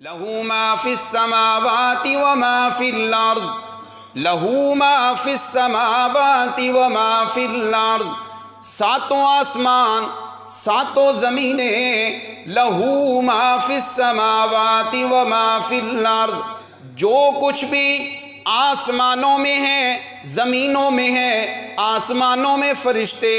لہو ما فی السماوات وما فی الارض، لہو ما فی السماوات وما فی الارض، ساتوں آسمان ساتوں زمینیں، لہو ما فی السماوات وما فی الارض، جو کچھ بھی آسمانوں میں ہے زمینوں میں ہے، آسمانوں میں فرشتے،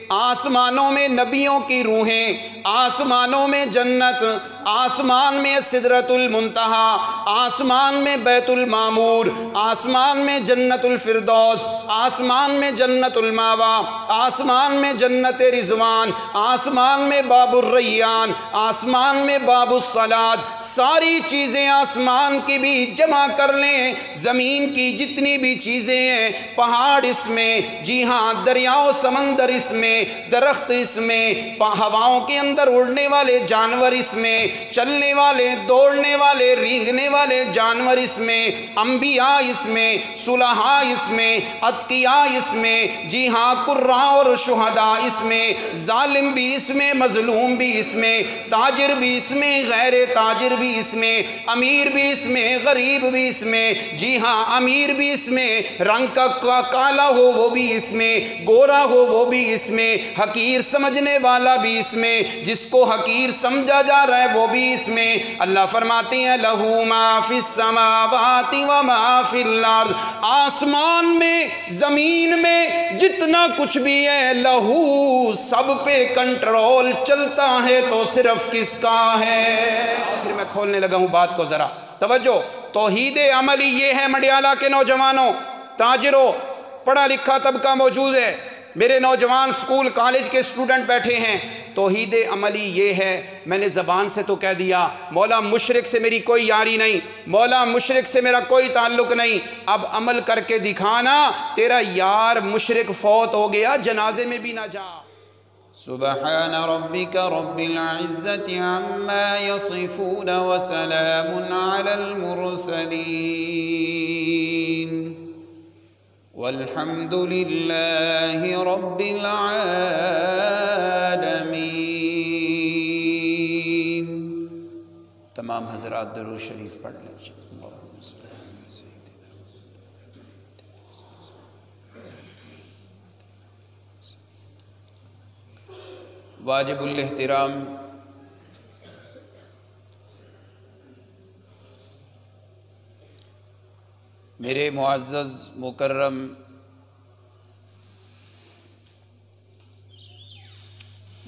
آسمانوں میں نبیوں کی روحیں، آسمانوں میں جنت، آسمان میں سدرۃ المنتہا، آسمان میں بیت المعمور، آسمان میں جنت الفردوس، آسمان میں جنت الماوا، آسمان میں جنت رضوان، آسمان میں باب الریان، آسمان میں باب الصلاۃ، ساری چیزیں آسمان کی بھی جمع کر لیں، زمین کی جتنی بھی چیزیں ہیں، پہاڑ اس میں، جی ہاں دریاؤ سمندر اس میں، درخت اس میں، ہواؤں کے اندر اڑنے والے جانور اس میں، چلنے والے دوڑنے والے رینگنے والے جانور اس میں، انبیاء اس میں، صلحاء اس میں، اتقیاء اس میں، جی ہاں قراء اور شہداء اس میں، ظالم بھی اس میں، مظلوم بھی اس میں، تاجر بھی اس میں، غیر تاجر بھی اس میں، امیر بھی اس میں، غریب بھی اس میں، جی ہاں امیر بھی اس میں، رنگ کا کالا ہو وہ بھی اس میں، گورا ہو وہ بھی اس میں، حقیر سمجھنے والا بھی اس میں، جس کو حقیر سمجھا جا رہا ہے وہ بھی اس میں۔ اللہ فرماتے ہیں لہو ما فی السماوات وما فی الارض، آسمان میں زمین میں جتنا کچھ بھی ہے، لہو سب پہ کنٹرول چلتا ہے تو صرف کس کا ہے؟ پھر میں کھولنے لگا ہوں بات کو، ذرا توجہ۔ توحید عملی یہ ہے مڈیالہ کے نوجوانوں، تاجروں، پڑھا لکھا طبقہ موجود ہے، میرے نوجوان سکول کالج کے اسٹوڈنٹ بیٹھے ہیں، توحید عملی یہ ہے، میں نے زبان سے تو کہہ دیا مولا مشرک سے میری کوئی یاری نہیں، مولا مشرک سے میرا کوئی تعلق نہیں، اب عمل کر کے دکھانا، تیرا یار مشرک فوت ہو گیا جنازے میں بھی نہ جا۔ سبحان ربک رب العزت عما یصفون وسلام علی المرسلین والحمد للہ رب العالمین۔ تمام حضرات درود شریف پڑھ لیجیے۔ واجب الاحترام میرے معزز مکرم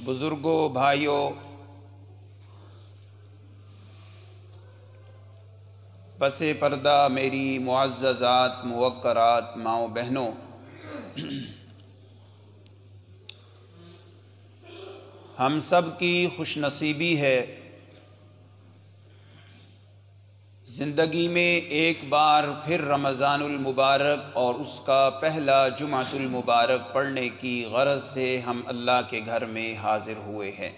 بزرگوں، بھائیوں، پس پردہ میری معززات موقرات ماؤں بہنوں، ہم سب کی خوش نصیبی ہے زندگی میں ایک بار پھر رمضان المبارک اور اس کا پہلا جمعۃ المبارک پڑھنے کی غرض سے ہم اللہ کے گھر میں حاضر ہوئے ہیں۔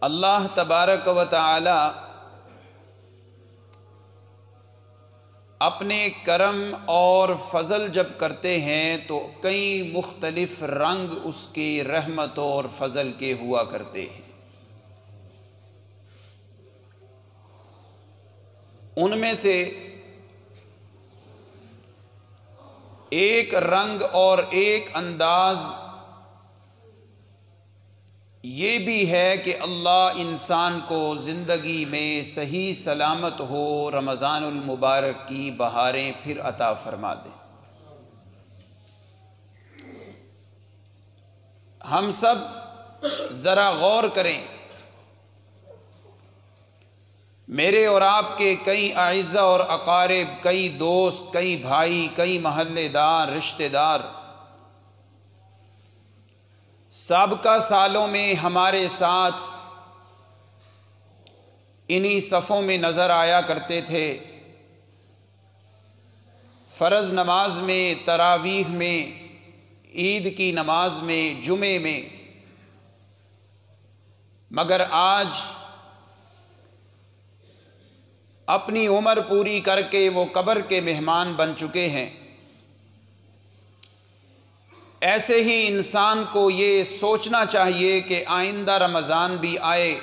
اللہ تبارک و تعالی اپنے کرم اور فضل جب کرتے ہیں تو کئی مختلف رنگ اس کی رحمت اور فضل کے ہوا کرتے ہیں۔ ان میں سے ایک رنگ اور ایک انداز یہ بھی ہے کہ اللہ انسان کو زندگی میں صحیح سلامت ہو رمضان المبارک کی بہاریں پھر عطا فرما دے۔ ہم سب ذرا غور کریں، میرے اور آپ کے کئی اعزہ اور اقارب، کئی دوست، کئی بھائی، کئی محلے دار، رشتہ دار سابقہ سالوں میں ہمارے ساتھ انہی صفوں میں نظر آیا کرتے تھے، فرض نماز میں، تراویح میں، عید کی نماز میں، جمعے میں، مگر آج اپنی عمر پوری کر کے وہ قبر کے مہمان بن چکے ہیں۔ ایسے ہی انسان کو یہ سوچنا چاہیے کہ آئندہ رمضان بھی آئے،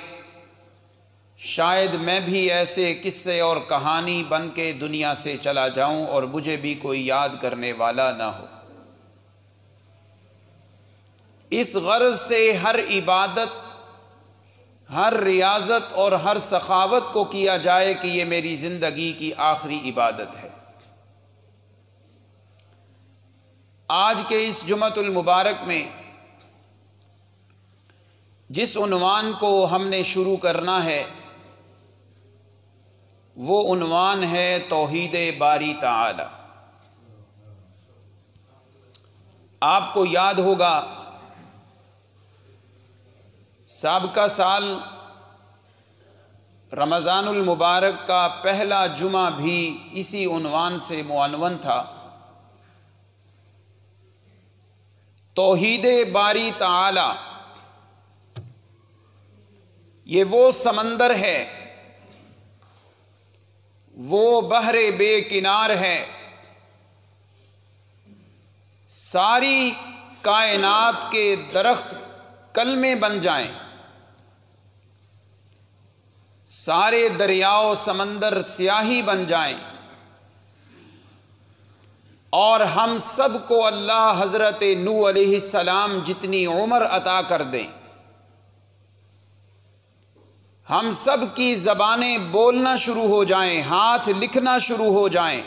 شاید میں بھی ایسے قصے اور کہانی بن کے دنیا سے چلا جاؤں اور مجھے بھی کوئی یاد کرنے والا نہ ہو۔ اس غرض سے ہر عبادت، ہر ریاضت اور ہر سخاوت کو کیا جائے کہ یہ میری زندگی کی آخری عبادت ہے۔ آج کے اس جمعۃ المبارک میں جس عنوان کو ہم نے شروع کرنا ہے وہ عنوان ہے توحید باری تعالی۔ آپ کو یاد ہوگا سابقہ سال رمضان المبارک کا پہلا جمعہ بھی اسی عنوان سے معنون تھا، توحید باری تعالی۔ یہ وہ سمندر ہے، وہ بحر بے کنار ہے، ساری کائنات کے درخت کلمے بن جائیں، سارے دریاؤ سمندر سیاہی بن جائیں، اور ہم سب کو اللہ حضرت نوح علیہ السلام جتنی عمر عطا کر دیں، ہم سب کی زبانیں بولنا شروع ہو جائیں، ہاتھ لکھنا شروع ہو جائیں،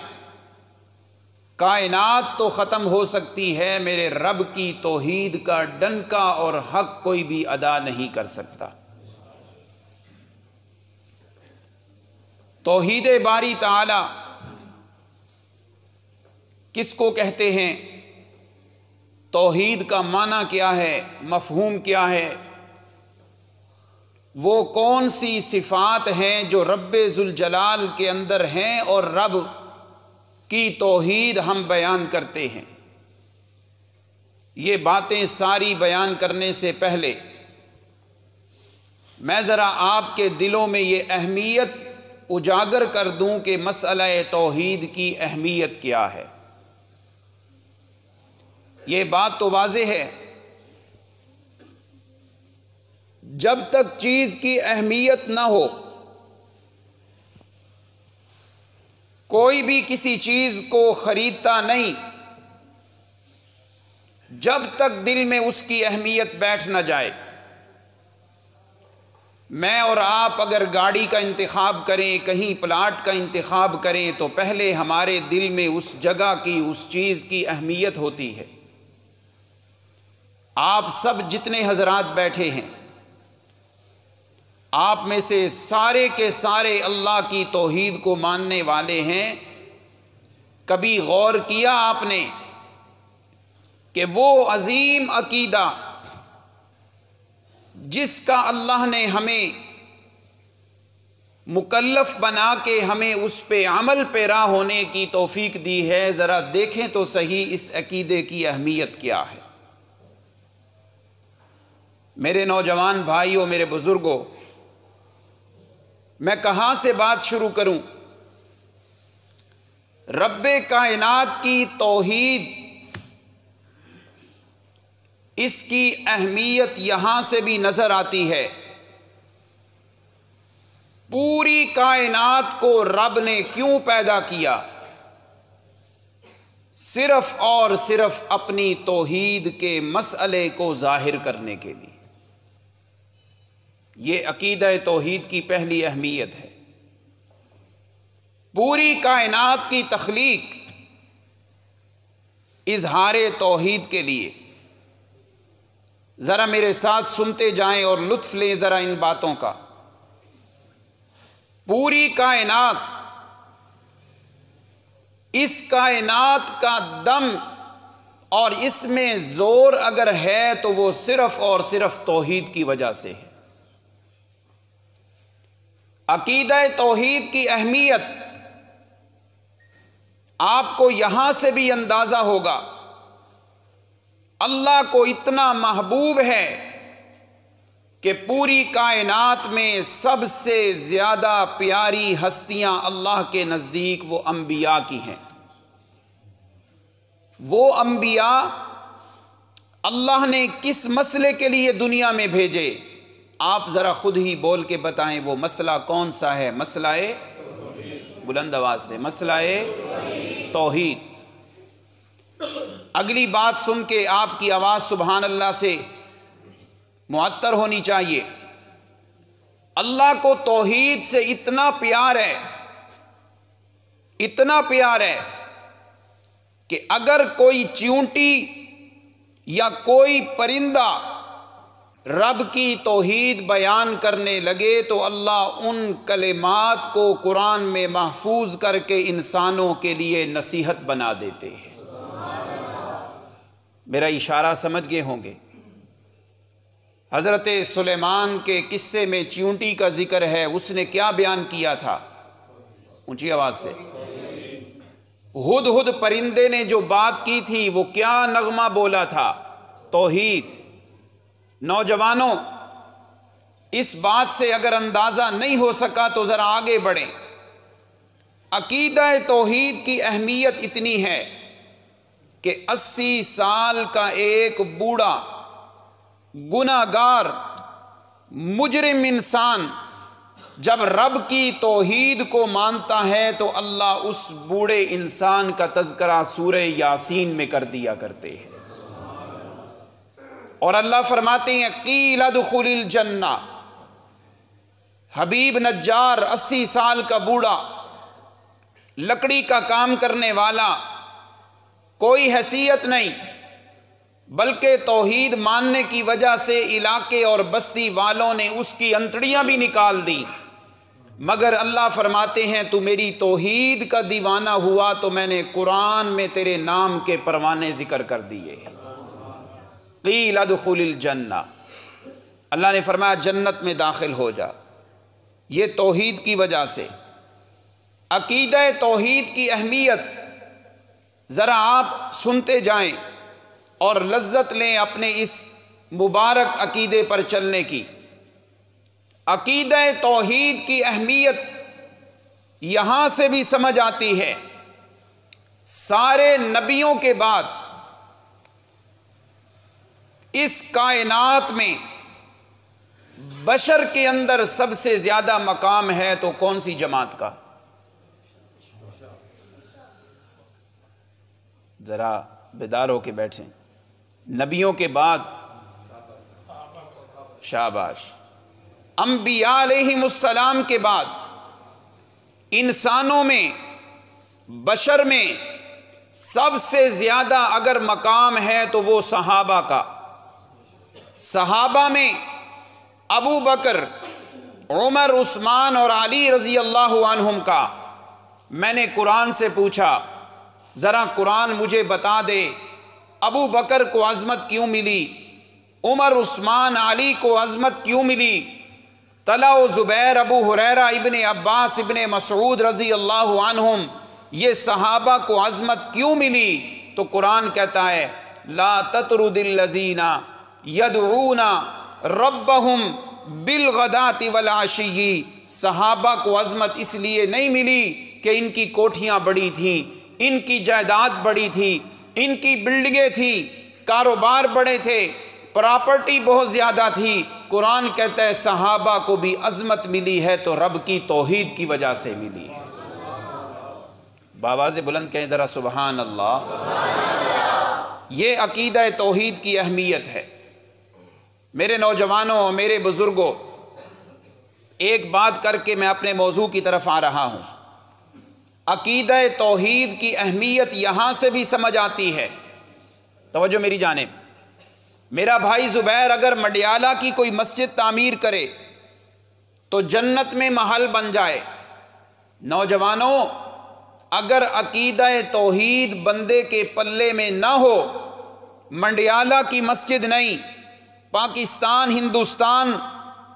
کائنات تو ختم ہو سکتی ہے، میرے رب کی توحید کا ڈنکا اور حق کوئی بھی ادا نہیں کر سکتا۔ توحید باری تعالی کس کو کہتے ہیں؟ توحید کا معنی کیا ہے؟ مفہوم کیا ہے؟ وہ کون سی صفات ہیں جو رب ذوالجلال کے اندر ہیں اور رب کی توحید ہم بیان کرتے ہیں؟ یہ باتیں ساری بیان کرنے سے پہلے میں ذرا آپ کے دلوں میں یہ اہمیت اجاگر کر دوں کہ مسئلہ توحید کی اہمیت کیا ہے۔ یہ بات تو واضح ہے، جب تک چیز کی اہمیت نہ ہو، کوئی بھی کسی چیز کو خریدتا نہیں، جب تک دل میں اس کی اہمیت بیٹھ نہ جائے۔ میں اور آپ اگر گاڑی کا انتخاب کریں، کہیں پلاٹ کا انتخاب کریں، تو پہلے ہمارے دل میں اس جگہ کی، اس چیز کی اہمیت ہوتی ہے۔ آپ سب جتنے حضرات بیٹھے ہیں، آپ میں سے سارے کے سارے اللہ کی توحید کو ماننے والے ہیں۔ کبھی غور کیا آپ نے کہ وہ عظیم عقیدہ جس کا اللہ نے ہمیں مکلف بنا کے ہمیں اس پہ عمل پیرا ہونے کی توفیق دی ہے، ذرا دیکھیں تو صحیح اس عقیدے کی اہمیت کیا ہے۔ میرے نوجوان بھائیوں، میرے بزرگوں، میں کہاں سے بات شروع کروں؟ رب کائنات کی توحید، اس کی اہمیت یہاں سے بھی نظر آتی ہے۔ پوری کائنات کو رب نے کیوں پیدا کیا؟ صرف اور صرف اپنی توحید کے مسئلے کو ظاہر کرنے کے لیے۔ یہ عقیدہ توحید کی پہلی اہمیت ہے۔ پوری کائنات کی تخلیق اظہار توحید کے لیے۔ ذرا میرے ساتھ سنتے جائیں اور لطف لیں ذرا ان باتوں کا۔ پوری کائنات، اس کائنات کا دم اور اس میں زور اگر ہے تو وہ صرف اور صرف توحید کی وجہ سے ہے۔ عقیدہ توحید کی اہمیت آپ کو یہاں سے بھی اندازہ ہوگا۔ اللہ کو اتنا محبوب ہے کہ پوری کائنات میں سب سے زیادہ پیاری ہستیاں اللہ کے نزدیک وہ انبیاء کی ہیں۔ وہ انبیاء اللہ نے کس مسئلے کے لیے دنیا میں بھیجے؟ آپ ذرا خود ہی بول کے بتائیں وہ مسئلہ کون سا ہے؟ مسئلہ بلند آواز سے، مسئلہ توحید۔ اگلی بات سن کے آپ کی آواز سبحان اللہ سے معطر ہونی چاہیے۔ اللہ کو توحید سے اتنا پیار ہے، اتنا پیار ہے کہ اگر کوئی چیونٹی یا کوئی پرندہ رب کی توحید بیان کرنے لگے تو اللہ ان کلمات کو قرآن میں محفوظ کر کے انسانوں کے لیے نصیحت بنا دیتے ہیں۔ میرا اشارہ سمجھ گئے ہوں گے؟ حضرت سلیمان کے قصے میں چیونٹی کا ذکر ہے، اس نے کیا بیان کیا تھا؟ اونچی آواز سے۔ ہدہد پرندے نے جو بات کی تھی وہ کیا نغمہ بولا تھا؟ توحید۔ نوجوانوں، اس بات سے اگر اندازہ نہیں ہو سکا تو ذرا آگے بڑھیں۔ عقیدہ توحید کی اہمیت اتنی ہے کہ 80 سال کا ایک بوڑھا گناہگار مجرم انسان جب رب کی توحید کو مانتا ہے تو اللہ اس بوڑھے انسان کا تذکرہ سورہ یاسین میں کر دیا کرتے ہیں، اور اللہ فرماتے ہیں قیل ادخل الجنہ۔ حبیب نجار 80 سال کا بوڑھا، لکڑی کا کام کرنے والا، کوئی حیثیت نہیں، بلکہ توحید ماننے کی وجہ سے علاقے اور بستی والوں نے اس کی انتڑیاں بھی نکال دی، مگر اللہ فرماتے ہیں تو میری توحید کا دیوانہ ہوا تو میں نے قرآن میں تیرے نام کے پروانے ذکر کر دیے۔ قیل ادخل الجنہ، اللہ نے فرمایا جنت میں داخل ہو جا۔ یہ توحید کی وجہ سے۔ عقیدہ توحید کی اہمیت ذرا آپ سنتے جائیں اور لذت لیں اپنے اس مبارک عقیدے پر چلنے کی۔ عقیدہ توحید کی اہمیت یہاں سے بھی سمجھ آتی ہے، سارے نبیوں کے بعد اس کائنات میں بشر کے اندر سب سے زیادہ مقام ہے تو کون سی جماعت کا؟ ذرا بیدار ہو کے بیٹھیں۔ نبیوں کے بعد شاباش، انبیاء علیہم السلام کے بعد انسانوں میں، بشر میں سب سے زیادہ اگر مقام ہے تو وہ صحابہ کا۔ صحابہ میں ابو بکر، عمر، عثمان اور علی رضی اللہ عنہم کا۔ میں نے قرآن سے پوچھا ذرا قرآن مجھے بتا دے ابو بکر کو عظمت کیوں ملی، عمر، عثمان، علی کو عظمت کیوں ملی، طلحہ و زبیر، ابو ہریرہ، ابن عباس، ابن مسعود رضی اللہ عنہم، یہ صحابہ کو عظمت کیوں ملی؟ تو قرآن کہتا ہے لا تطرد الذین یدعون ربہم بالغداۃ والعشی۔ صحابہ کو عظمت اس لیے نہیں ملی کہ ان کی کوٹھیاں بڑی تھیں، ان کی جائیداد بڑی تھی، ان کی بلڈنگیں تھیں، کاروبار بڑے تھے، پراپرٹی بہت زیادہ تھی۔ قرآن کہتا ہے صحابہ کو بھی عظمت ملی ہے تو رب کی توحید کی وجہ سے ملی ہے۔ بآواز بلند کہیں ذرا سبحان اللہ۔ یہ عقیدہ توحید کی اہمیت ہے۔ میرے نوجوانوں، میرے بزرگوں، ایک بات کر کے میں اپنے موضوع کی طرف آ رہا ہوں۔ عقیدہ توحید کی اہمیت یہاں سے بھی سمجھ آتی ہے، توجہ میری جانب۔ میرا بھائی زبیر اگر مڈیالہ کی کوئی مسجد تعمیر کرے تو جنت میں محل بن جائے۔ نوجوانوں، اگر عقیدہ توحید بندے کے پلے میں نہ ہو، مڈیالہ کی مسجد نہیں، پاکستان، ہندوستان،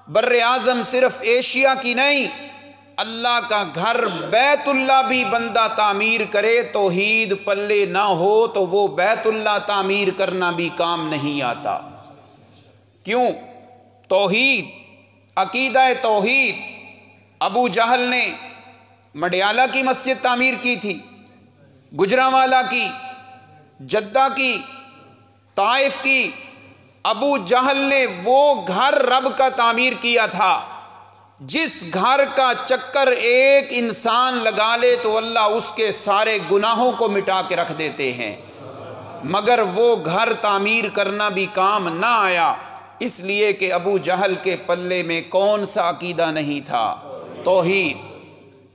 بر اعظم، صرف ایشیا کی نہیں، اللہ کا گھر بیت اللہ بھی بندہ تعمیر کرے، توحید پلے نہ ہو تو وہ بیت اللہ تعمیر کرنا بھی کام نہیں آتا۔ کیوں؟ توحید، عقیدہ توحید۔ ابو جہل نے مڈیالہ کی مسجد تعمیر کی تھی، گجرانوالہ کی، جدہ کی، طائف کی ابو جہل نے وہ گھر رب کا تعمیر کیا تھا جس گھر کا چکر ایک انسان لگا لے تو اللہ اس کے سارے گناہوں کو مٹا کے رکھ دیتے ہیں، مگر وہ گھر تعمیر کرنا بھی کام نہ آیا، اس لیے کہ ابو جہل کے پلے میں کون سا عقیدہ نہیں تھا؟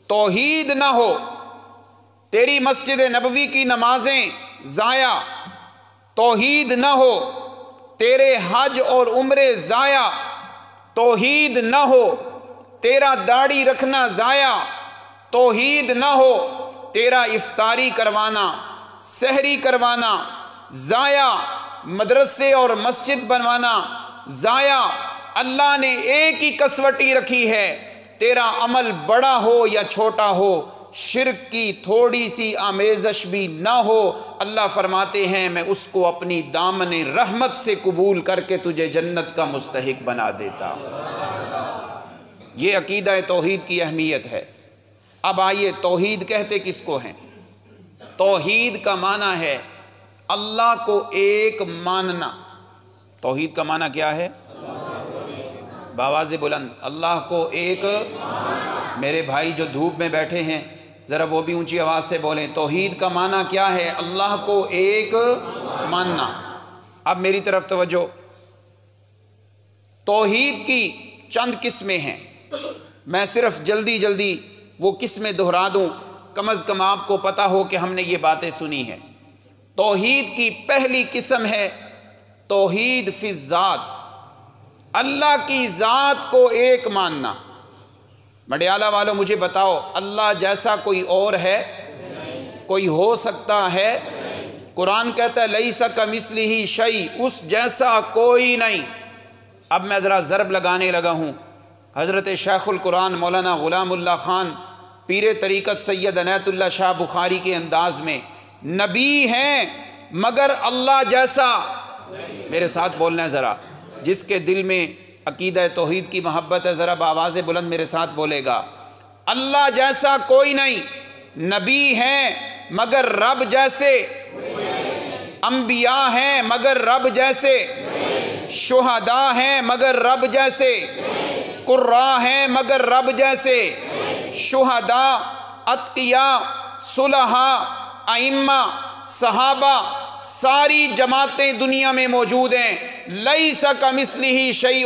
توحید نہ ہو، تیری مسجد نبوی کی نمازیں ضائع، توحید نہ ہو، تیرے حج اور عمرے ضائع، توحید نہ ہو، تیرا داڑھی رکھنا ضائع، توحید نہ ہو، تیرا افطاری کروانا، سحری کروانا ضائع، مدرسے اور مسجد بنوانا ضائع۔ اللہ نے ایک ہی کسوٹی رکھی ہے، تیرا عمل بڑا ہو یا چھوٹا ہو، شرک کی تھوڑی سی آمیزش بھی نہ ہو، اللہ فرماتے ہیں میں اس کو اپنی دامن رحمت سے قبول کر کے تجھے جنت کا مستحق بنا دیتا۔ یہ عقیدہ توحید کی اہمیت ہے۔ اب آئیے، توحید کہتے کس کو ہیں؟ توحید کا معنی ہے اللہ کو ایک ماننا۔ توحید کا معنی کیا ہے؟ بآواز بلند، اللہ کو ایک۔ میرے بھائی جو دھوپ میں بیٹھے ہیں ذرا وہ بھی اونچی آواز سے بولیں، توحید کا معنی کیا ہے؟ اللہ کو ایک ماننا۔ اب میری طرف توجہ، توحید کی چند قسمیں ہیں، میں صرف جلدی وہ قسمیں دہرا دوں، کم از کم آپ کو پتہ ہو کہ ہم نے یہ باتیں سنی ہیں۔ توحید کی پہلی قسم ہے توحید فی الذات، اللہ کی ذات کو ایک ماننا۔ مڈیالہ والوں مجھے بتاؤ، اللہ جیسا کوئی اور ہے؟ کوئی ہو سکتا ہے؟ قرآن کہتا ہے لیس کمثلہ شیء، اس جیسا کوئی نہیں۔ اب میں ذرا ضرب لگانے لگا ہوں، حضرت شیخ القرآن مولانا غلام اللہ خان پیر طریقت سید عنایت اللہ شاہ بخاری کے انداز میں، نبی ہیں مگر اللہ جیسا، میرے ساتھ بولنا ہے ذرا، جس کے دل میں عقیدہ توحید کی محبت ہے ذرا بآواز بلند میرے ساتھ بولے گا، اللہ جیسا کوئی نہیں، نبی ہیں مگر رب جیسے، انبیاء ہیں مگر رب جیسے، شہداء ہیں مگر رب جیسے، قراء ہیں مگر رب جیسے، شہداء، اتقیاء، صلحاء، ائمہ، صحابہ، ساری جماعتیں دنیا میں موجود ہیں۔ لیس کمثلہ شیء،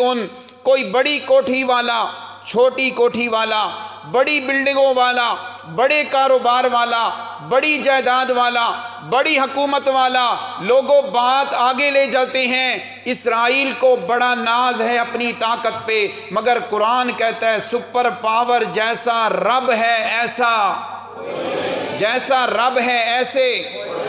کوئی بڑی کوٹھی والا، چھوٹی کوٹھی والا، بڑی بلڈنگوں والا، بڑے کاروبار والا، بڑی جائیداد والا، بڑی حکومت والا، لوگوں بات آگے لے جاتے ہیں۔ اسرائیل کو بڑا ناز ہے اپنی طاقت پہ، مگر قرآن کہتا ہے سپر پاور جیسا رب ہے ایسا، جیسا رب ہے ایسے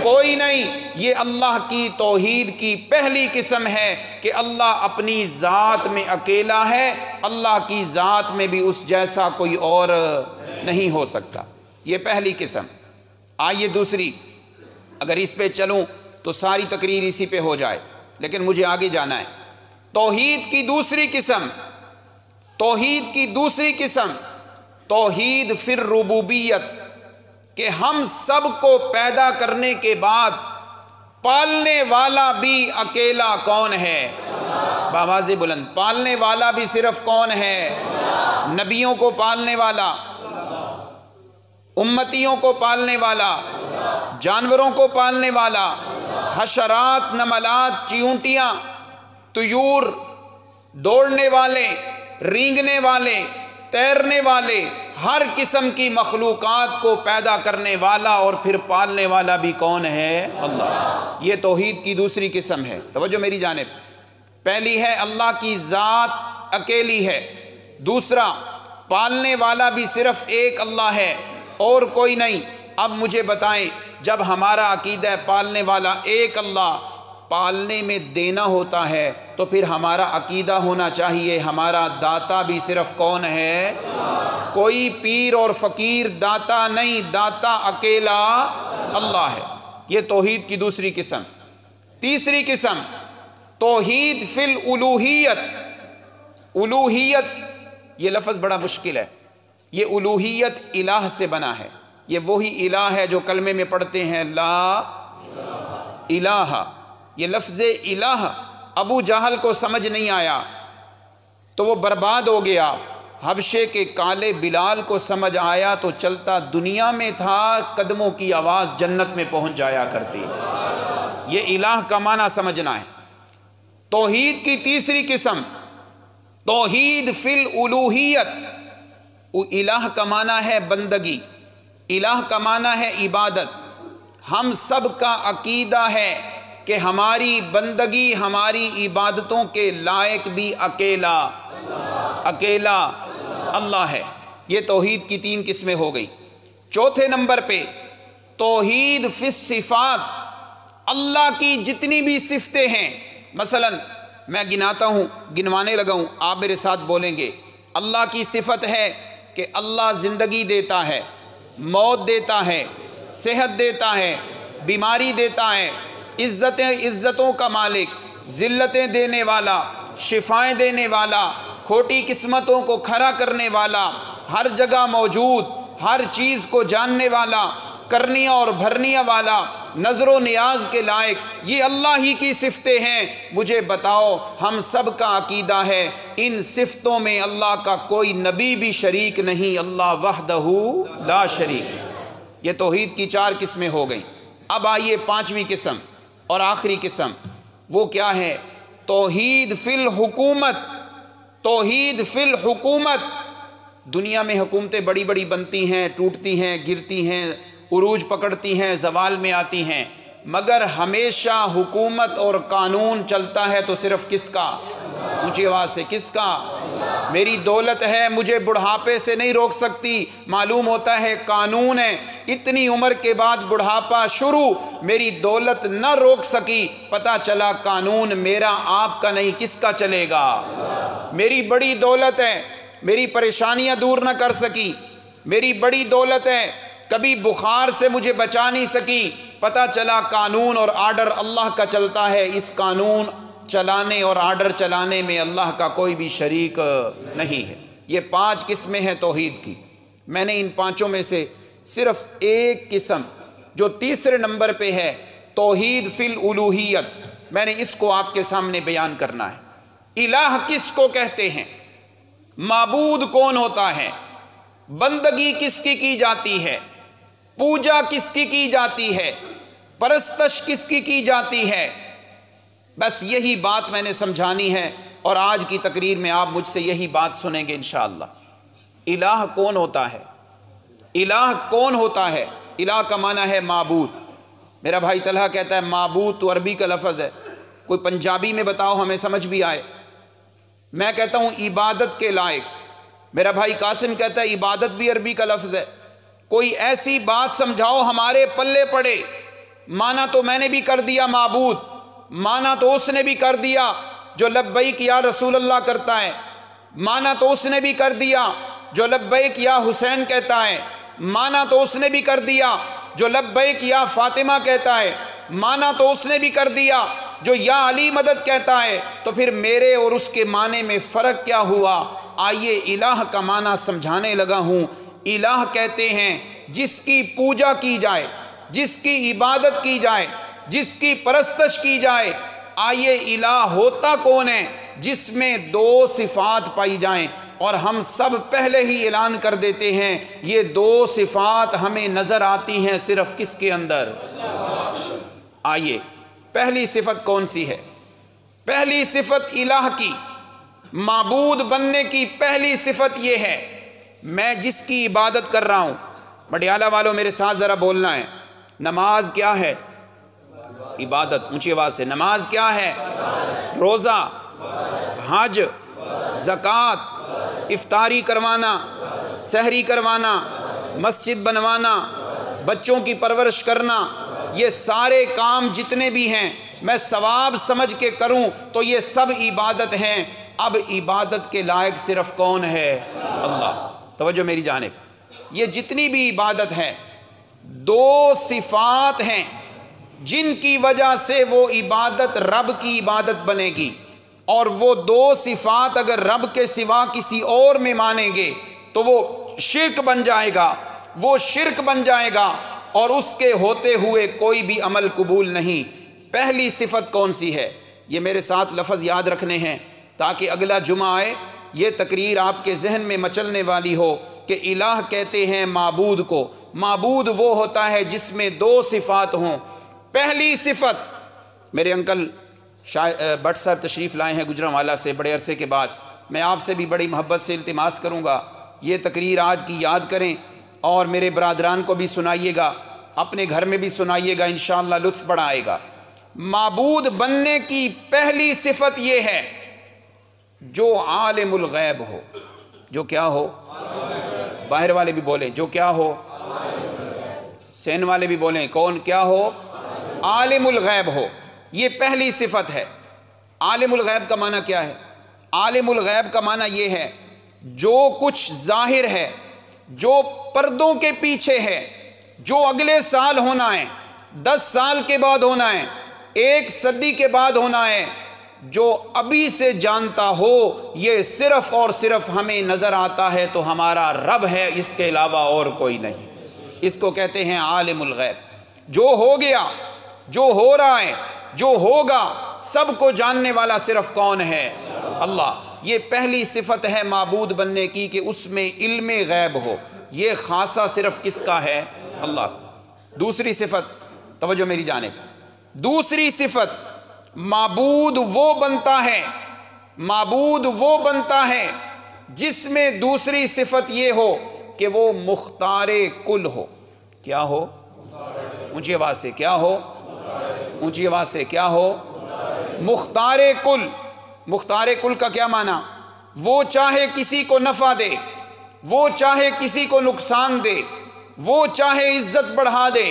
کوئی نہیں۔ یہ اللہ کی توحید کی پہلی قسم ہے کہ اللہ اپنی ذات میں اکیلا ہے، اللہ کی ذات میں بھی اس جیسا کوئی اور نہیں ہو سکتا، یہ پہلی قسم۔ آئیے دوسری، اگر اس پہ چلوں تو ساری تقریر اسی پہ ہو جائے، لیکن مجھے آگے جانا ہے۔ توحید کی دوسری قسم، توحید کی دوسری قسم توحید فی الربوبیت، کہ ہم سب کو پیدا کرنے کے بعد پالنے والا بھی اکیلا کون ہے؟ بآواز بلند، پالنے والا بھی صرف کون ہے؟ نبیوں کو پالنے والا، امتیوں کو پالنے والا، جانوروں کو پالنے والا، حشرات، نملات، چیونٹیاں، طیور، دوڑنے والے، رینگنے والے، تیرنے والے، ہر قسم کی مخلوقات کو پیدا کرنے والا اور پھر پالنے والا بھی کون ہے؟ اللہ۔ یہ توحید کی دوسری قسم ہے، توجہ میری جانب۔ پہلی ہے اللہ کی ذات اکیلی ہے، دوسرا پالنے والا بھی صرف ایک اللہ ہے اور کوئی نہیں۔ اب مجھے بتائیں، جب ہمارا عقیدہ پالنے والا ایک اللہ، پالنے میں دینا ہوتا ہے تو پھر ہمارا عقیدہ ہونا چاہیے ہمارا داتا بھی صرف کون ہے؟ کوئی پیر اور فقیر داتا نہیں، داتا اکیلا اللہ ہے۔ یہ توحید کی دوسری قسم۔ تیسری قسم توحید فی الالوہیت۔ الوہیت یہ لفظ بڑا مشکل ہے، یہ الوہیت الہ سے بنا ہے، یہ وہی الہ ہے جو کلمے میں پڑھتے ہیں لا الہ، یہ لفظ الہ ابو جہل کو سمجھ نہیں آیا تو وہ برباد ہو گیا، حبشے کے کالے بلال کو سمجھ آیا تو چلتا دنیا میں تھا، قدموں کی آواز جنت میں پہنچ جایا کرتی تھی۔ یہ الہ کا معنی سمجھنا ہے۔ توحید کی تیسری قسم توحید فی الالوہیت۔ الہ کا معنی ہے بندگی، الہ کا معنی ہے عبادت۔ ہم سب کا عقیدہ ہے کہ ہماری بندگی، ہماری عبادتوں کے لائق بھی اکیلا اللہ ہے۔ یہ توحید کی 3 قسمیں ہو گئی۔ چوتھے نمبر پہ توحید فی الصفات، اللہ کی جتنی بھی صفتیں ہیں، مثلا میں گناتا ہوں، گنوانے لگا ہوں، آپ میرے ساتھ بولیں گے۔ اللہ کی صفت ہے کہ اللہ زندگی دیتا ہے، موت دیتا ہے، صحت دیتا ہے، بیماری دیتا ہے، عزتوں کا مالک، ذلتیں دینے والا، شفائیں دینے والا، کھوٹی قسمتوں کو کھڑا کرنے والا، ہر جگہ موجود، ہر چیز کو جاننے والا، کرنیا اور بھرنیا والا، نظر و نیاز کے لائق، یہ اللہ ہی کی صفتیں ہیں۔ مجھے بتاؤ، ہم سب کا عقیدہ ہے ان صفتوں میں اللہ کا کوئی نبی بھی شریک نہیں، اللہ وحدہ لا شریک ہے۔ یہ توحید کی 4 قسمیں ہو گئیں۔ اب آئیے 5ویں قسم اور آخری قسم، وہ کیا ہے؟ توحید فی الحکومت۔ توحید فی الحکومت، دنیا میں حکومتیں بڑی بڑی بنتی ہیں، ٹوٹتی ہیں، گرتی ہیں، عروج پکڑتی ہیں، زوال میں آتی ہیں، مگر ہمیشہ حکومت اور قانون چلتا ہے تو صرف کس کا؟ اونچی آواز سے، کس کا؟ میری دولت ہے، مجھے بڑھاپے سے نہیں روک سکتی، معلوم ہوتا ہے قانون ہے، اتنی عمر کے بعد بڑھاپا شروع، میری دولت نہ روک سکی، پتہ چلا قانون میرا آپ کا نہیں، کس کا چلے گا؟ میری بڑی دولت ہے، میری پریشانیاں دور نہ کر سکی، میری بڑی دولت ہے، کبھی بخار سے مجھے بچا نہیں سکی، پتہ چلا قانون اور آرڈر اللہ کا چلتا ہے، اس قانون چلانے اور آرڈر چلانے میں اللہ کا کوئی بھی شریک نہیں ہے۔ یہ 5 قسمیں ہیں توحید کی۔ میں نے ان 5 میں سے صرف ایک قسم جو تیسرے نمبر پہ ہے، توحید فی الالوہیت، میں نے اس کو آپ کے سامنے بیان کرنا ہے۔ الہ کس کو کہتے ہیں؟ معبود کون ہوتا ہے؟ بندگی کس کی جاتی ہے؟ پوجا کس کی جاتی ہے؟ پرستش کس کی جاتی ہے؟ بس یہی بات میں نے سمجھانی ہے، اور آج کی تقریر میں آپ مجھ سے یہی بات سنیں گے انشاءاللہ۔ الہ کون ہوتا ہے؟ الہ کون ہوتا ہے؟ الہ کا معنی ہے معبود۔ میرا بھائی طلحہ کہتا ہے معبود تو عربی کا لفظ ہے، کوئی پنجابی میں بتاؤ ہمیں سمجھ بھی آئے۔ میں کہتا ہوں عبادت کے لائق، میرا بھائی قاسم کہتا ہے عبادت بھی عربی کا لفظ ہے، کوئی ایسی بات سمجھاؤ ہمارے پلے پڑے۔ مانا تو میں نے بھی کر دیا معبود، مانا تو اس نے بھی کر دیا جو لبیک یا رسول اللہ کرتا ہے، مانا تو اس نے بھی کر دیا جو لبیک یا حسین کہتا ہے، مانا تو اس نے بھی کر دیا جو لبیک یا فاطمہ کہتا ہے، مانا تو اس نے بھی کر دیا جو یا علی مدد کہتا ہے، تو پھر میرے اور اس کے معنی میں فرق کیا ہوا؟ آئیے الہ کا معنی سمجھانے لگا ہوں۔ الہ کہتے ہیں جس کی پوجا کی جائے، جس کی عبادت کی جائے، جس کی پرستش کی جائے۔ آئیے الہ ہوتا کون ہے؟ جس میں 2 صفات پائی جائیں، اور ہم سب پہلے ہی اعلان کر دیتے ہیں یہ 2 صفات ہمیں نظر آتی ہیں صرف کس کے اندر؟ آئیے پہلی صفت کون سی ہے؟ پہلی صفت الہ کی، معبود بننے کی پہلی صفت یہ ہے، میں جس کی عبادت کر رہا ہوں، مڈیالہ والوں میرے ساتھ ذرا بولنا ہے، نماز کیا ہے؟ عبادت۔ اونچی آواز سے، نماز کیا ہے؟ روزہ، حج، زکوٰۃ، افطاری کروانا، سحری کروانا، مسجد بنوانا، بچوں کی پرورش کرنا، یہ سارے کام جتنے بھی ہیں میں ثواب سمجھ کے کروں تو یہ سب عبادت ہیں۔ اب عبادت کے لائق صرف کون ہے؟ اللہ۔ توجہ میری جانب، یہ جتنی بھی عبادت ہے 2 صفات ہیں جن کی وجہ سے وہ عبادت رب کی عبادت بنے گی، اور وہ 2 صفات اگر رب کے سوا کسی اور میں مانیں گے تو وہ شرک بن جائے گا، وہ شرک بن جائے گا، اور اس کے ہوتے ہوئے کوئی بھی عمل قبول نہیں۔ پہلی صفت کون سی ہے؟ یہ میرے ساتھ لفظ یاد رکھنے ہیں تاکہ اگلا جمعہ آئے یہ تقریر آپ کے ذہن میں مچلنے والی ہو کہ الہ کہتے ہیں معبود کو۔ معبود وہ ہوتا ہے جس میں دو صفات ہوں۔ پہلی صفت، میرے انکل بٹ صاحب تشریف لائے ہیں گجرانوالہ سے بڑے عرصے کے بعد، میں آپ سے بھی بڑی محبت سے التماس کروں گا یہ تقریر آج کی یاد کریں اور میرے برادران کو بھی سنائیے گا، اپنے گھر میں بھی سنائیے گا، انشاءاللہ لطف بڑا آئے گا۔ معبود بننے کی پہلی صفت یہ ہے جو عالم الغیب ہو۔ جو کیا ہو؟ باہر والے بھی بولیں جو کیا ہو، سین والے بھی بولیں کون کیا ہو؟ عالم الغیب ہو۔ یہ پہلی صفت ہے۔ عالم الغیب کا معنی کیا ہے؟ عالم الغیب کا معنی یہ ہے جو کچھ ظاہر ہے، جو پردوں کے پیچھے ہے، جو اگلے سال ہونا ہے، 10 سال کے بعد ہونا ہے، 1 صدی کے بعد ہونا ہے، جو ابھی سے جانتا ہو، یہ صرف اور صرف ہمیں نظر آتا ہے تو ہمارا رب ہے، اس کے علاوہ اور کوئی نہیں۔ اس کو کہتے ہیں عالم الغیب۔ جو ہو گیا، جو ہو رہا ہے، جو ہوگا، سب کو جاننے والا صرف کون ہے؟ اللہ۔ یہ پہلی صفت ہے معبود بننے کی کہ اس میں علم غیب ہو۔ یہ خاصہ صرف کس کا ہے؟ اللہ۔ دوسری صفت، توجہ میری جانب، دوسری صفت، معبود وہ بنتا ہے، معبود وہ بنتا ہے جس میں دوسری صفت یہ ہو کہ وہ مختار کل ہو۔ کیا ہو؟ اونچی آواز سے کیا ہو؟ اونچی آواز سے کیا ہو؟ مختار کل۔ مختار کل کا کیا معنی؟ وہ چاہے کسی کو نفع دے، وہ چاہے کسی کو نقصان دے، وہ چاہے عزت بڑھا دے،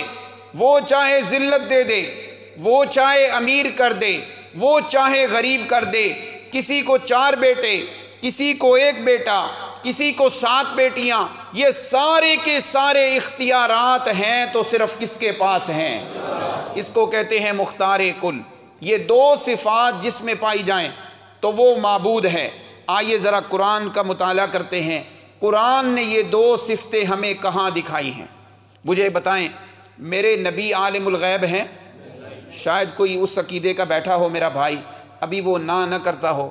وہ چاہے ذلت دے دے، وہ چاہے امیر کر دے، وہ چاہے غریب کر دے، کسی کو 4 بیٹے، کسی کو 1 بیٹا، کسی کو 7 بیٹیاں، یہ سارے کے سارے اختیارات ہیں تو صرف کس کے پاس ہیں؟ اس کو کہتے ہیں مختار کل۔ یہ 2 صفات جس میں پائی جائیں تو وہ معبود ہے۔ آئیے ذرا قرآن کا مطالعہ کرتے ہیں، قرآن نے یہ 2 صفتیں ہمیں کہاں دکھائی ہیں؟ مجھے بتائیں، میرے نبی عالم الغیب ہیں؟ شاید کوئی اس عقیدے کا بیٹھا ہو میرا بھائی، ابھی وہ نہ کرتا ہو،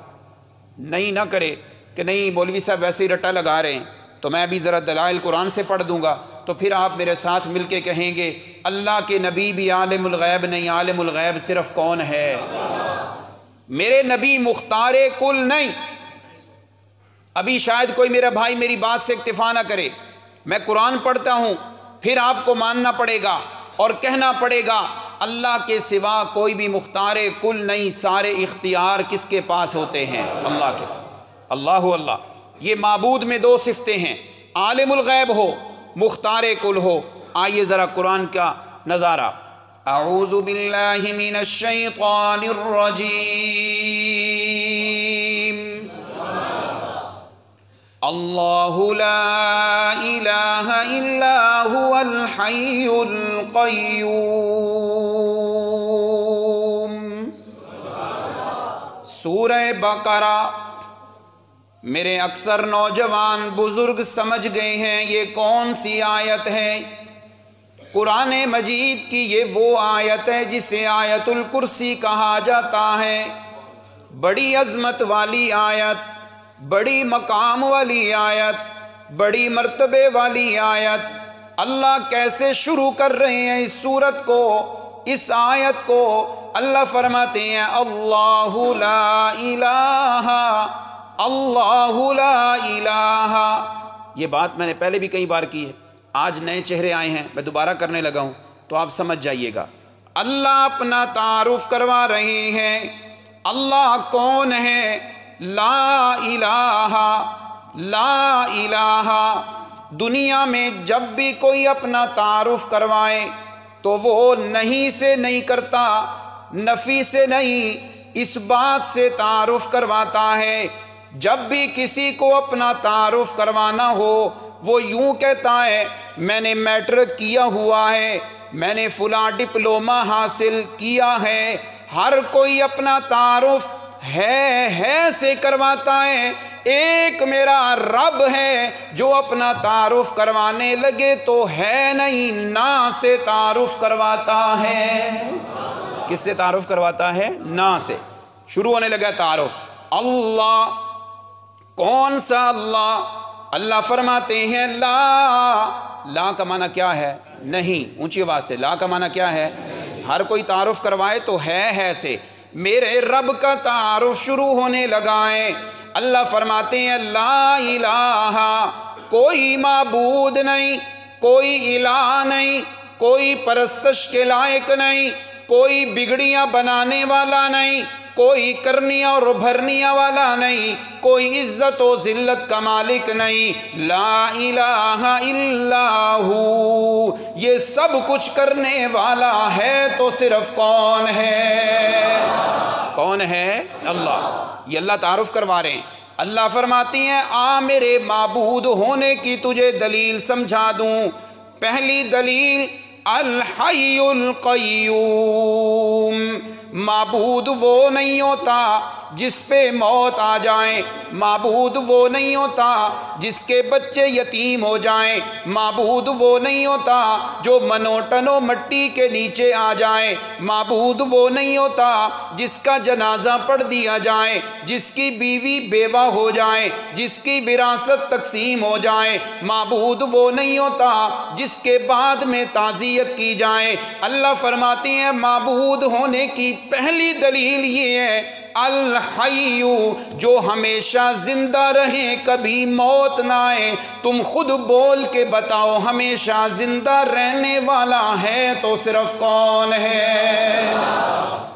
نہیں نہ کرے کہ نہیں مولوی صاحب ویسے ہی رٹا لگا رہے ہیں، تو میں بھی ذرا دلائل قرآن سے پڑھ دوں گا تو پھر آپ میرے ساتھ مل کے کہیں گے اللہ کے نبی بھی عالم الغیب نہیں، عالم الغیب صرف کون ہے؟ میرے نبی مختار کل نہیں۔ ابھی شاید کوئی میرا بھائی میری بات سے اکتفا نہ کرے، میں قرآن پڑھتا ہوں، پھر آپ کو ماننا پڑے گا اور کہنا پڑے گا اللہ کے سوا کوئی بھی مختار کل نہیں، سارے اختیار کس کے پاس ہوتے ہیں؟ اللہ کے۔ اللہ اللہ۔ یہ معبود میں 2 صفتیں ہیں، عالم الغیب ہو، مختار کل ہو۔ آئیے ذرا قرآن کا نظارہ۔ اعوذ باللہ من الشیطان الرجیم۔ اللہ لا الہ الا هو الحی القیوم۔ سورہ بقرہ میرے اکثر نوجوان بزرگ سمجھ گئے ہیں یہ کون سی آیت ہے؟ قرآن مجید کی یہ وہ آیت ہے جسے آیت الکرسی کہا جاتا ہے۔ بڑی عظمت والی آیت، بڑی مقام والی آیت، بڑی مرتبے والی آیت۔ اللہ کیسے شروع کر رہے ہیں اس سورت کو، اس آیت کو؟ اللہ فرماتے ہیں اللہ لا الہ، اللہ لا الہ۔ یہ بات میں نے پہلے بھی کئی بار کی ہے، آج نئے چہرے آئے ہیں میں دوبارہ کرنے لگا ہوں تو آپ سمجھ جائیے گا۔ اللہ اپنا تعارف کروا رہے ہیں، اللہ کون ہے؟ لا الہ، لا الہ۔ دنیا میں جب بھی کوئی اپنا تعارف کروائے تو وہ نہیں سے نہیں کرتا، نفی سے نہیں، اس بات سے تعارف کرواتا ہے۔ جب بھی کسی کو اپنا تعارف کروانا ہو وہ یوں کہتا ہے میں نے میٹرک کیا ہوا ہے، میں نے فلاں ڈپلومہ حاصل کیا ہے۔ ہر کوئی اپنا تعارف ہے سے کرواتا ہے، ایک میرا رب ہے جو اپنا تعارف کروانے لگے تو ہے نہیں، نہ سے تعارف کرواتا ہے۔ کس سے تعارف کرواتا ہے؟ نا سے شروع ہونے لگا تعارف۔ اللہ، کون سا اللہ؟ اللہ فرماتے ہیں لا کا معنی کیا ہے؟ نہیں، اونچی آواز سے، لا کا معنی کیا ہے؟ ہر کوئی تعارف کروائے تو ہے سے، میرے رب کا تعارف شروع ہونے لگائیں۔ اللہ فرماتے ہیں لا الہ، کوئی معبود نہیں، کوئی الہ نہیں، کوئی پرستش کے لائق نہیں، کوئی بگڑیاں بنانے والا نہیں، کوئی کرنیاں اور بھرنیاں والا نہیں، کوئی عزت و ذلت کا مالک نہیں، لا الہ الا ہو، یہ سب کچھ کرنے والا ہے تو صرف کون ہے؟ کون ہے؟ اللہ۔ یہ اللہ تعارف کروا رہے ہیں۔ اللہ فرماتی ہیں آ میرے معبود ہونے کی تجھے دلیل سمجھا دوں۔ پہلی دلیل الحی القیوم، معبود وہ نہیں ہوتا جس پہ موت آ جائیں، معبود وہ نہیں ہوتا جس کے بچے یتیم ہو جائیں، معبود وہ نہیں ہوتا جو منوٹن و مٹی کے نیچے آ جائیں، معبود وہ نہیں ہوتا جس کا جنازہ پڑھ دیا جائے، جس کی بیوی بیوہ ہو جائے، جس کی وراثت تقسیم ہو جائے، معبود وہ نہیں ہوتا جس کے بعد میں تعزیت کی جائے۔ اللہ فرماتے ہیں معبود ہونے کی پہلی دلیل یہ ہے الحی، جو ہمیشہ زندہ رہے، کبھی موت نہ آئے۔ تم خود بول کے بتاؤ ہمیشہ زندہ رہنے والا ہے تو صرف کون ہے؟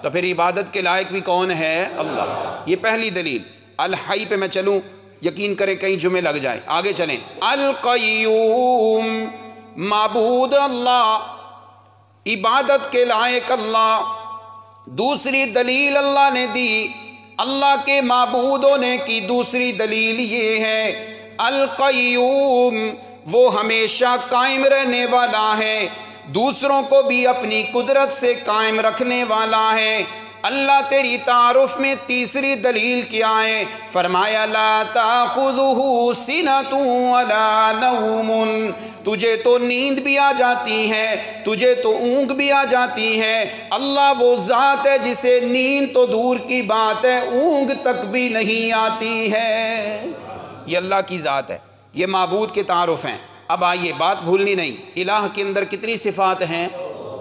تو پھر عبادت کے لائق بھی کون ہے؟ اللہ۔ یہ پہلی دلیل۔ الحی پہ میں چلوں، یقین کریں کئی جمعے لگ جائیں، آگے چلیں۔ القیوم، معبود اللہ، عبادت کے لائق اللہ۔ دوسری دلیل اللہ نے دی، اللہ کے معبود ہونے کی دوسری دلیل یہ ہے القیوم، وہ ہمیشہ قائم رہنے والا ہے، دوسروں کو بھی اپنی قدرت سے قائم رکھنے والا ہے۔ اللہ تیری تعارف میں تیسری دلیل کیا ہے؟ فرمایا لا تاخذہ سنۃ ولا نوم، تجھے تو نیند بھی آ جاتی ہے، تجھے تو اونگ بھی آ جاتی ہے۔ اللہ وہ ذات ہے جسے نیند تو دور کی بات ہے، اونگ تک بھی نہیں آتی ہے۔ یہ اللہ کی ذات ہے، یہ معبود کے تعارف ہیں۔ اب آئیے، بات بھولنی نہیں، الہ کے اندر کتنی صفات ہیں؟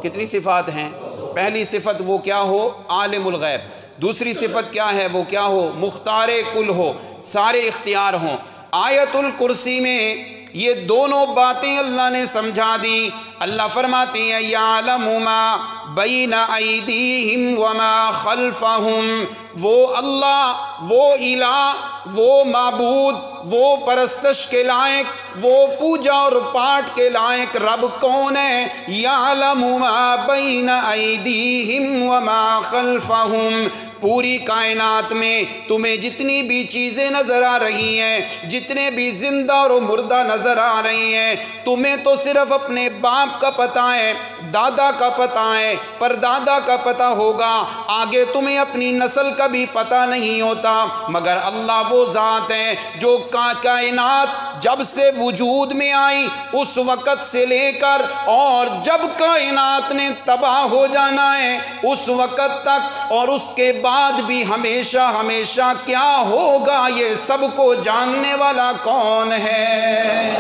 کتنی صفات ہیں؟ پہلی صفت وہ کیا ہو؟ عالم الغیب۔ دوسری صفت کیا ہے؟ وہ کیا ہو؟ مختار کل ہو، سارے اختیار ہوں۔ آیت الکرسی میں یہ دونوں باتیں اللہ نے سمجھا دی۔ اللہ فرماتے ہیں یعلم ما بین ایدیہم وما خلفہم، وہ اللہ، وہ الہ، وہ معبود، وہ پرستش کے لائق، وہ پوجا اور پاٹ کے لائق رب کون ہے؟ یعلم ما بین ایدیہم وما خلفہم۔ پوری کائنات میں تمہیں جتنی بھی چیزیں نظر آ رہی ہیں، جتنے بھی زندہ اور مردہ نظر آ رہی ہیں، تمہیں تو صرف اپنے باپ کا پتہ ہے، دادا کا پتہ ہے، پردادا کا پتہ ہوگا، آگے تمہیں اپنی نسل کا بھی پتہ نہیں ہوتا۔ مگر اللہ وہ ذات ہے جو کائنات جب سے وجود میں آئی اس وقت سے لے کر اور جب کائنات نے تباہ ہو جانا ہے اس وقت تک، اور اس کے بعد بھی ہمیشہ ہمیشہ کیا ہوگا، یہ سب کو جاننے والا کون ہے؟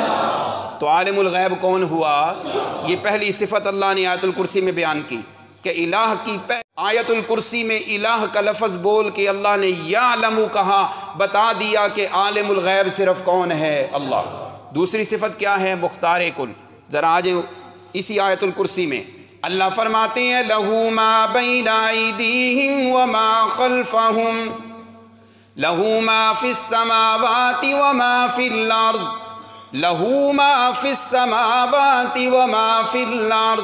تو عالم الغیب کون ہوا؟ یہ پہلی صفت اللہ نے آیت الکرسی میں بیان کی کہ الہ کی آیت الکرسی میں الہ کا لفظ بول کے اللہ نے یعلم کہا، بتا دیا کہ عالم الغیب صرف کون ہے؟ اللہ۔ دوسری صفت کیا ہے؟ مختار کل۔ ذرا آج اسی آیت الکرسی میں اللہ فرماتے ہیں لہو ما بین ایدیہم وما خلفہم، لہو ما فی السماوات وما فی الارض، لہو ما فی السماوات وما فی الارض،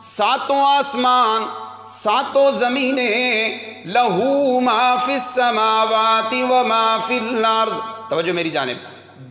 ساتوں آسمان، ساتوں زمینیں، لہو ما فی السماوات وما فی الارض۔ توجہ میری جانب،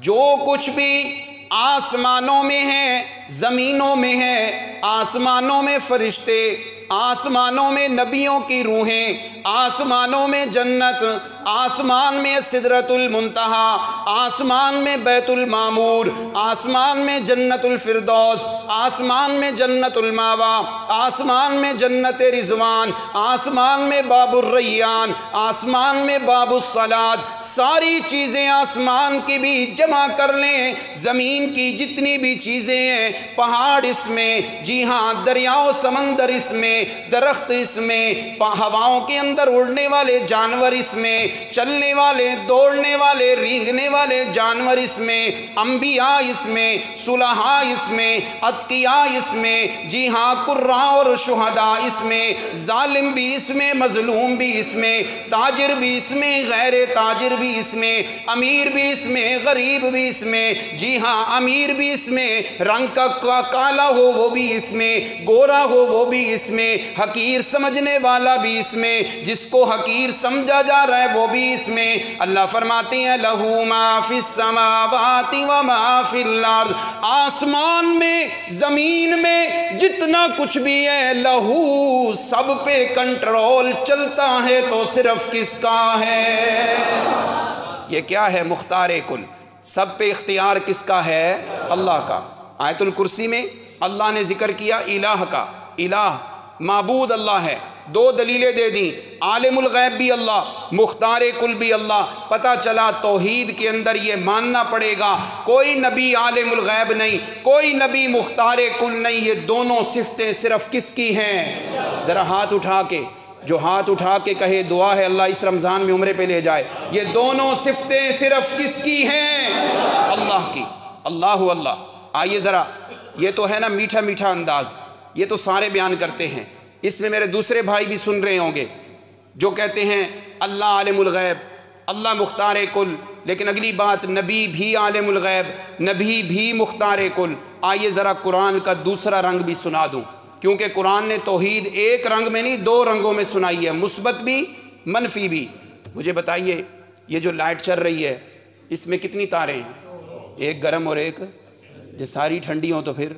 جو کچھ بھی آسمانوں میں ہے، زمینوں میں ہے، آسمانوں میں فرشتے، آسمانوں میں نبیوں کی روحیں، آسمانوں میں جنت، آسمان میں سدرۃ المنتہا، آسمان میں بیت المعمور، آسمان میں جنت الفردوس، آسمان میں جنت الماوا، آسمان میں جنت رضوان، آسمان میں باب الریان، آسمان میں باب الصلاۃ، ساری چیزیں آسمان کی بھی جمع کر لیں، زمین کی جتنی بھی چیزیں ہیں، پہاڑ اس میں، جی ہاں دریاؤ سمندر اس میں، درخت اس میں، ہواؤں کے اندر اڑنے والے جانور اس میں، چلنے والے دوڑنے والے رینگنے والے جانور اس میں، انبیاء اس میں، صلحاء اس میں، اتقیاء اس میں، جی ہاں قراء اور شہداء اس میں، ظالم بھی اس میں، مظلوم بھی اس میں، تاجر بھی اس میں، غیر تاجر بھی اس میں، امیر بھی اس میں، غریب بھی اس میں، جی ہاں امیر بھی اس میں، رنگ کا کالا ہو وہ بھی اس میں، گورا ہو وہ بھی اس میں، حقیر سمجھنے والا بھی اس میں، جس کو حقیر سمجھا جا رہا ہے وہ بھی اس میں۔ اللہ فرماتے ہیں لَهُ مَا فِي السَّمَاوَاتِ وَمَا فِي الْأَرْضِ، آسمان میں زمین میں جتنا کچھ بھی ہے، لہو سب پہ کنٹرول چلتا ہے تو صرف کس کا ہے؟ یہ کیا ہے؟ مختار کل، سب پہ اختیار کس کا ہے؟ اللہ کا۔ آیت الکرسی میں اللہ نے ذکر کیا الہ کا، الہ معبود اللہ ہے، دو دلیلیں دے دیں، عالم الغیب بھی اللہ، مختار کل بھی اللہ۔ پتہ چلا توحید کے اندر یہ ماننا پڑے گا کوئی نبی عالم الغیب نہیں، کوئی نبی مختار کل نہیں، یہ دونوں صفتیں صرف کس کی ہیں؟ ذرا ہاتھ اٹھا کے، جو ہاتھ اٹھا کے کہے دعا ہے اللہ اس رمضان میں عمرے پہ لے جائے، یہ دونوں صفتیں صرف کس کی ہیں؟ اللہ کی۔ اللہ اللہ۔ آئیے ذرا، یہ تو ہے نا میٹھا میٹھا انداز، یہ تو سارے بیان کرتے ہیں، اس میں میرے دوسرے بھائی بھی سن رہے ہوں گے جو کہتے ہیں اللہ عالم الغیب، اللہ مختار کل، لیکن اگلی بات نبی بھی عالم الغیب، نبی بھی مختار کل۔ آئیے ذرا قرآن کا دوسرا رنگ بھی سنا دوں، کیونکہ قرآن نے توحید ایک رنگ میں نہیں دو رنگوں میں سنائی ہے، مثبت بھی منفی بھی۔ مجھے بتائیے یہ جو لائٹ چل رہی ہے اس میں کتنی تاریں ہیں؟ ایک گرم اور ایک، جو ساری ٹھنڈی ہوں تو پھر،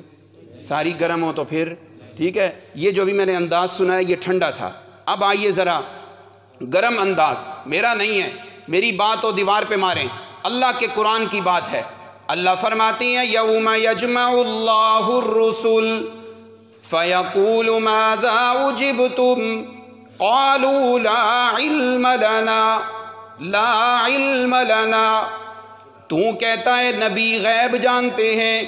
ساری گرم ہوں تو پھر، ٹھیک ہے۔ یہ جو بھی میں نے انداز سنا ہے یہ ٹھنڈا تھا۔ اب آئیے ذرا گرم انداز، میرا نہیں ہے، میری بات و دیوار پہ ماریں، اللہ کے قرآن کی بات ہے۔ اللہ فرماتی ہیں یوم یجمع اللہ الرسل فیقول ماذا اجبتم قالوا لا علم لنا لا علم لنا۔ تو کہتا ہے نبی غیب جانتے ہیں،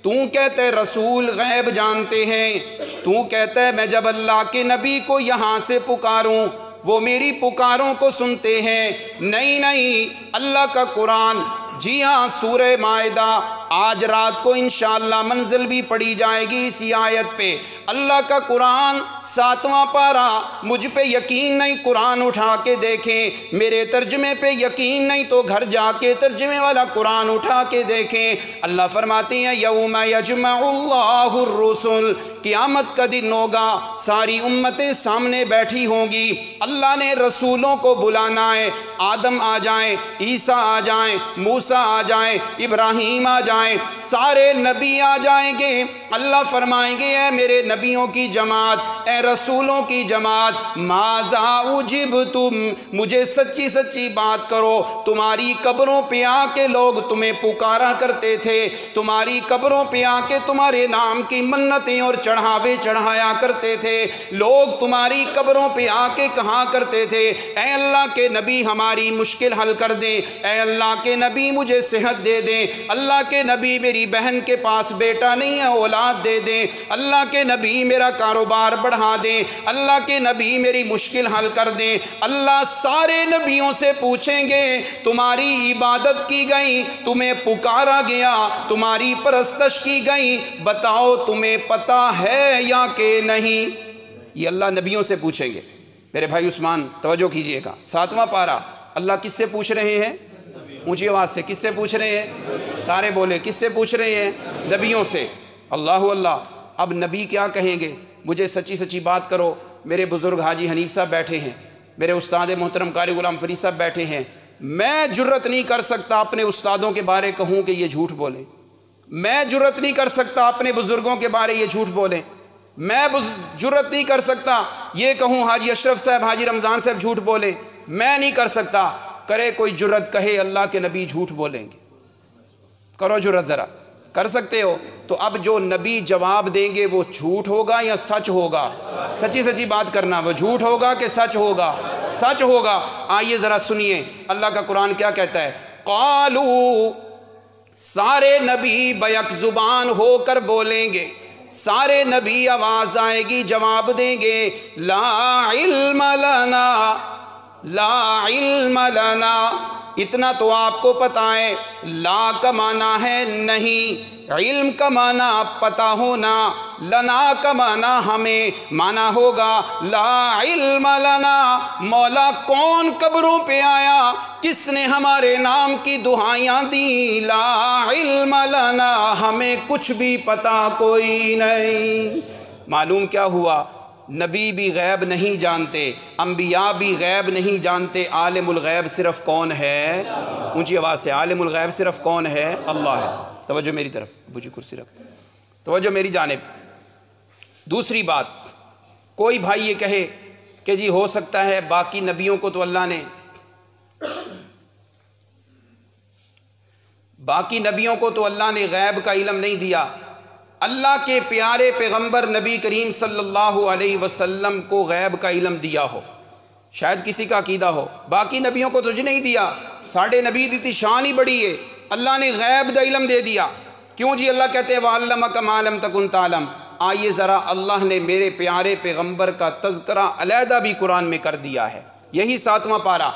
تو کہتا ہے رسول غیب جانتے ہیں، تو کہتا ہے میں جب اللہ کے نبی کو یہاں سے پکاروں وہ میری پکاروں کو سنتے ہیں۔ نہیں نہیں، اللہ کا قرآن، جی ہاں سورہ مائدہ آج رات کو انشاءاللہ منزل بھی پڑھی جائے گی اسی آیت پہ۔ اللہ کا قرآن 7واں پارہ، مجھ پہ یقین نہیں قرآن اٹھا کے دیکھیں، میرے ترجمے پہ یقین نہیں تو گھر جا کے ترجمے والا قرآن اٹھا کے دیکھیں۔ اللہ فرماتے ہیں یوم یجمع اللہ الرسل، قیامت کا دن ہوگا، ساری امتیں سامنے بیٹھی ہوں گی، اللہ نے رسولوں کو بلانا ہے، آدم آ جائیں، عیسیٰ آ جائیں، موسیٰ آ جائیں، ابراہیم آ جائیں، سارے نبی آ جائیں گے۔ اللہ فرمائیں گے اے میرے نبیوں کی جماعت، اے رسولوں کی جماعت، ماذا اجبتم، مجھے سچی سچی بات کرو، تمہاری قبروں پہ آ کے لوگ تمہیں پکارا کرتے تھے، تمہاری قبروں پہ آ کے تمہارے نام کی منتیں اور چڑھاوے چڑھایا کرتے تھے، لوگ تمہاری قبروں پہ آ کے کہا کرتے تھے اے اللہ کے نبی ہماری مشکل حل کر دیں، اے اللہ کے نبی مجھے صحت دے دیں، اللہ کے نبی میری بہن کے پاس بیٹا نہیں ہے اولاد دے دیں، اللہ کے نبی میرا کاروبار بڑھا دیں، اللہ کے نبی میری مشکل حل کر دیں۔ اللہ سارے نبیوں سے پوچھیں گے تمہاری عبادت کی گئی، تمہیں پکارا گیا، تمہاری پرستش کی گئی، بتاؤ تمہیں پتہ ہے یا کہ نہیں؟ یہ اللہ نبیوں سے پوچھیں گے۔ میرے بھائی عثمان توجہ کیجئے گا، 7واں پارہ اللہ کس سے پوچھ رہے ہیں؟ اونچی آواز سے کس سے پوچھ رہے ہیں؟ سارے بولے کس سے پوچھ رہے ہیں؟ نبیوں سے۔ اللہ اللہ۔ اب نبی کیا کہیں گے؟ مجھے سچی سچی بات کرو، میرے بزرگ حاجی حنیف صاحب بیٹھے ہیں، میرے استاد محترم قاری غلام فرید صاحب بیٹھے ہیں، میں جرت نہیں کر سکتا اپنے استادوں کے بارے کہوں کہ یہ جھوٹ بولیں، میں جرت نہیں کر سکتا اپنے بزرگوں کے بارے یہ جھوٹ بولیں، میں جرت نہیں کر سکتا یہ کہوں حاجی اشرف صاحب حاجی رمضان صاحب جھوٹ بولیں، میں نہیں کر سکتا، کرے کوئی جرت کہے اللہ کے نبی جھوٹ بولیں گے، کرو جرت ذرا، کر سکتے ہو؟ تو اب جو نبی جواب دیں گے وہ جھوٹ ہوگا یا سچ ہوگا؟ سچی سچی بات کرنا، وہ جھوٹ ہوگا کہ سچ ہوگا؟ سچ ہوگا۔ آئیے ذرا سنیے اللہ کا قرآن کیا کہتا ہے۔ قالو، سارے نبی بیک زبان ہو کر بولیں گے، سارے نبی آواز آئے گی جواب دیں گے، لا علم لنا، لا علم لنا، اتنا تو آپ کو پتہ ہے، لا کا معنی ہے نہیں، علم کا معنی پتہ ہونا، لنا کا معنی ہمیں، معنی ہوگا لا علم لنا، مولا کون قبروں پہ آیا، کس نے ہمارے نام کی دعائیاں دی، لا علم لنا، ہمیں کچھ بھی پتہ کوئی نہیں۔ معلوم کیا ہوا؟ نبی بھی غیب نہیں جانتے، انبیاء بھی غیب نہیں جانتے، عالم الغیب صرف کون ہے؟ اونچی آواز سے، عالم الغیب صرف کون ہے؟ اللہ ہے۔ توجہ میری طرف، ابو جی کرسی رکھ، توجہ میری جانب۔ دوسری بات، کوئی بھائی یہ کہے کہ جی ہو سکتا ہے باقی نبیوں کو تو اللہ نے، باقی نبیوں کو تو اللہ نے غیب کا علم نہیں دیا، اللہ کے پیارے پیغمبر نبی کریم صلی اللہ علیہ وسلم کو غیب کا علم دیا ہو، شاید کسی کا عقیدہ ہو باقی نبیوں کو تجھ نہیں دیا، ساڑھے نبی دی شان ہی بڑی ہے، اللہ نے غیب دا علم دے دیا۔ کیوں جی؟ اللہ کہتے ہیں وَعَلَّمَكَ مَا لَمْ تَكُنْ تَعْلَمْ۔ آئیے ذرا اللہ نے میرے پیارے پیغمبر کا تذکرہ علیحدہ بھی قرآن میں کر دیا ہے، یہی 7واں پارہ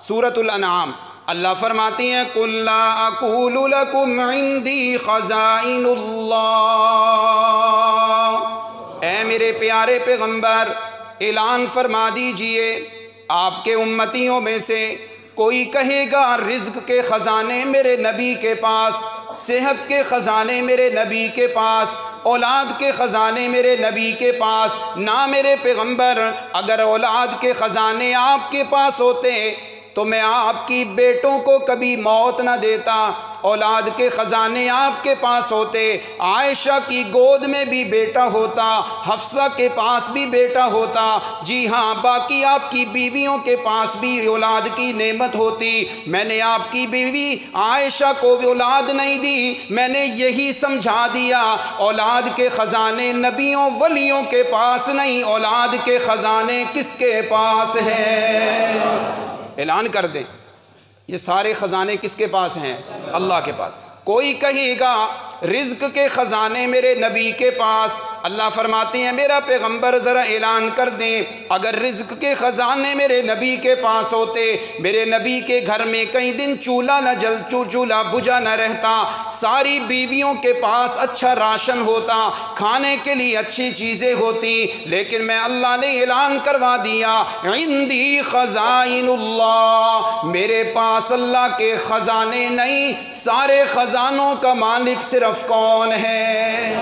سورۃ الانعام، اللہ فرماتی ہیں قُلْ لَا أَقُولُ لَكُمْ عِنْدِي خَزَائِنُ اللَّهِ، اے میرے پیارے پیغمبر اعلان فرما دیجئے، آپ کے امتیوں میں سے کوئی کہے گا رزق کے خزانے میرے نبی کے پاس، صحت کے خزانے میرے نبی کے پاس، اولاد کے خزانے میرے نبی کے پاس، نہ میرے پیغمبر، اگر اولاد کے خزانے آپ کے پاس ہوتے تو میں آپ کی بیٹوں کو کبھی موت نہ دیتا، اولاد کے خزانے آپ کے پاس ہوتے، عائشہ کی گود میں بھی بیٹا ہوتا، حفصہ کے پاس بھی بیٹا ہوتا، جی ہاں باقی آپ کی بیویوں کے پاس بھی اولاد کی نعمت ہوتی، میں نے آپ کی بیوی عائشہ کو بھی اولاد نہیں دی، میں نے یہی سمجھا دیا اولاد کے خزانے نبیوں ولیوں کے پاس نہیں، اولاد کے خزانے کس کے پاس ہیں؟ اعلان کر دیں یہ سارے خزانے کس کے پاس ہیں؟ اللہ کے پاس۔ کوئی کہے گا رزق کے خزانے میرے نبی کے پاس، اللہ فرماتے ہیں میرا پیغمبر ذرا اعلان کر دیں اگر رزق کے خزانے میرے نبی کے پاس ہوتے، میرے نبی کے گھر میں کئی دن چولہا نہ چولہا بجھا نہ رہتا، ساری بیویوں کے پاس اچھا راشن ہوتا، کھانے کے لیے اچھی چیزیں ہوتی، لیکن میں اللہ نے اعلان کروا دیا عندی خزائن اللہ، میرے پاس اللہ کے خزانے نہیں، سارے خزانوں کا مالک صرف کون ہے؟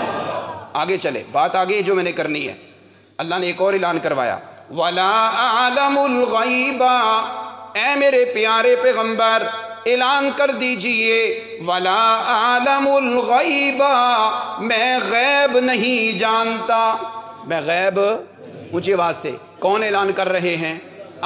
آگے چلے، بات آگے جو میں نے کرنی ہے، اللہ نے ایک اور اعلان کروایا وَلَا أَعْلَمُ الْغَيْبَ، اے میرے پیارے پیغمبر اعلان کر دیجئے وَلَا أَعْلَمُ الْغَيْبَ، میں غیب نہیں جانتا، میں غیب، اونچی آواز سے کون اعلان کر رہے ہیں؟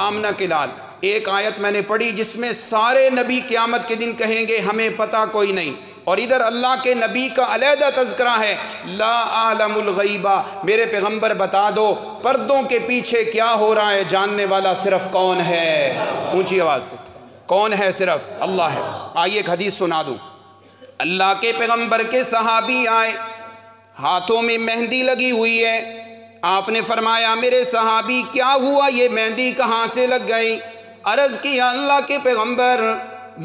آمنہ کے لال۔ ایک آیت میں نے پڑھی جس میں سارے نبی قیامت کے دن کہیں گے ہمیں پتہ کوئی نہیں، اور ادھر اللہ کے نبی کا علیحدہ تذکرہ ہے لا عالم الغیبہ، میرے پیغمبر بتا دو پردوں کے پیچھے کیا ہو رہا ہے، جاننے والا صرف کون ہے؟ اونچی آواز سے کون ہے؟ صرف اللہ ہے۔ آئیے ایک حدیث سنا دوں، اللہ کے پیغمبر کے صحابی آئے، ہاتھوں میں مہندی لگی ہوئی ہے، آپ نے فرمایا میرے صحابی کیا ہوا، یہ مہندی کہاں سے لگ گئی؟ عرض کیا اللہ کے پیغمبر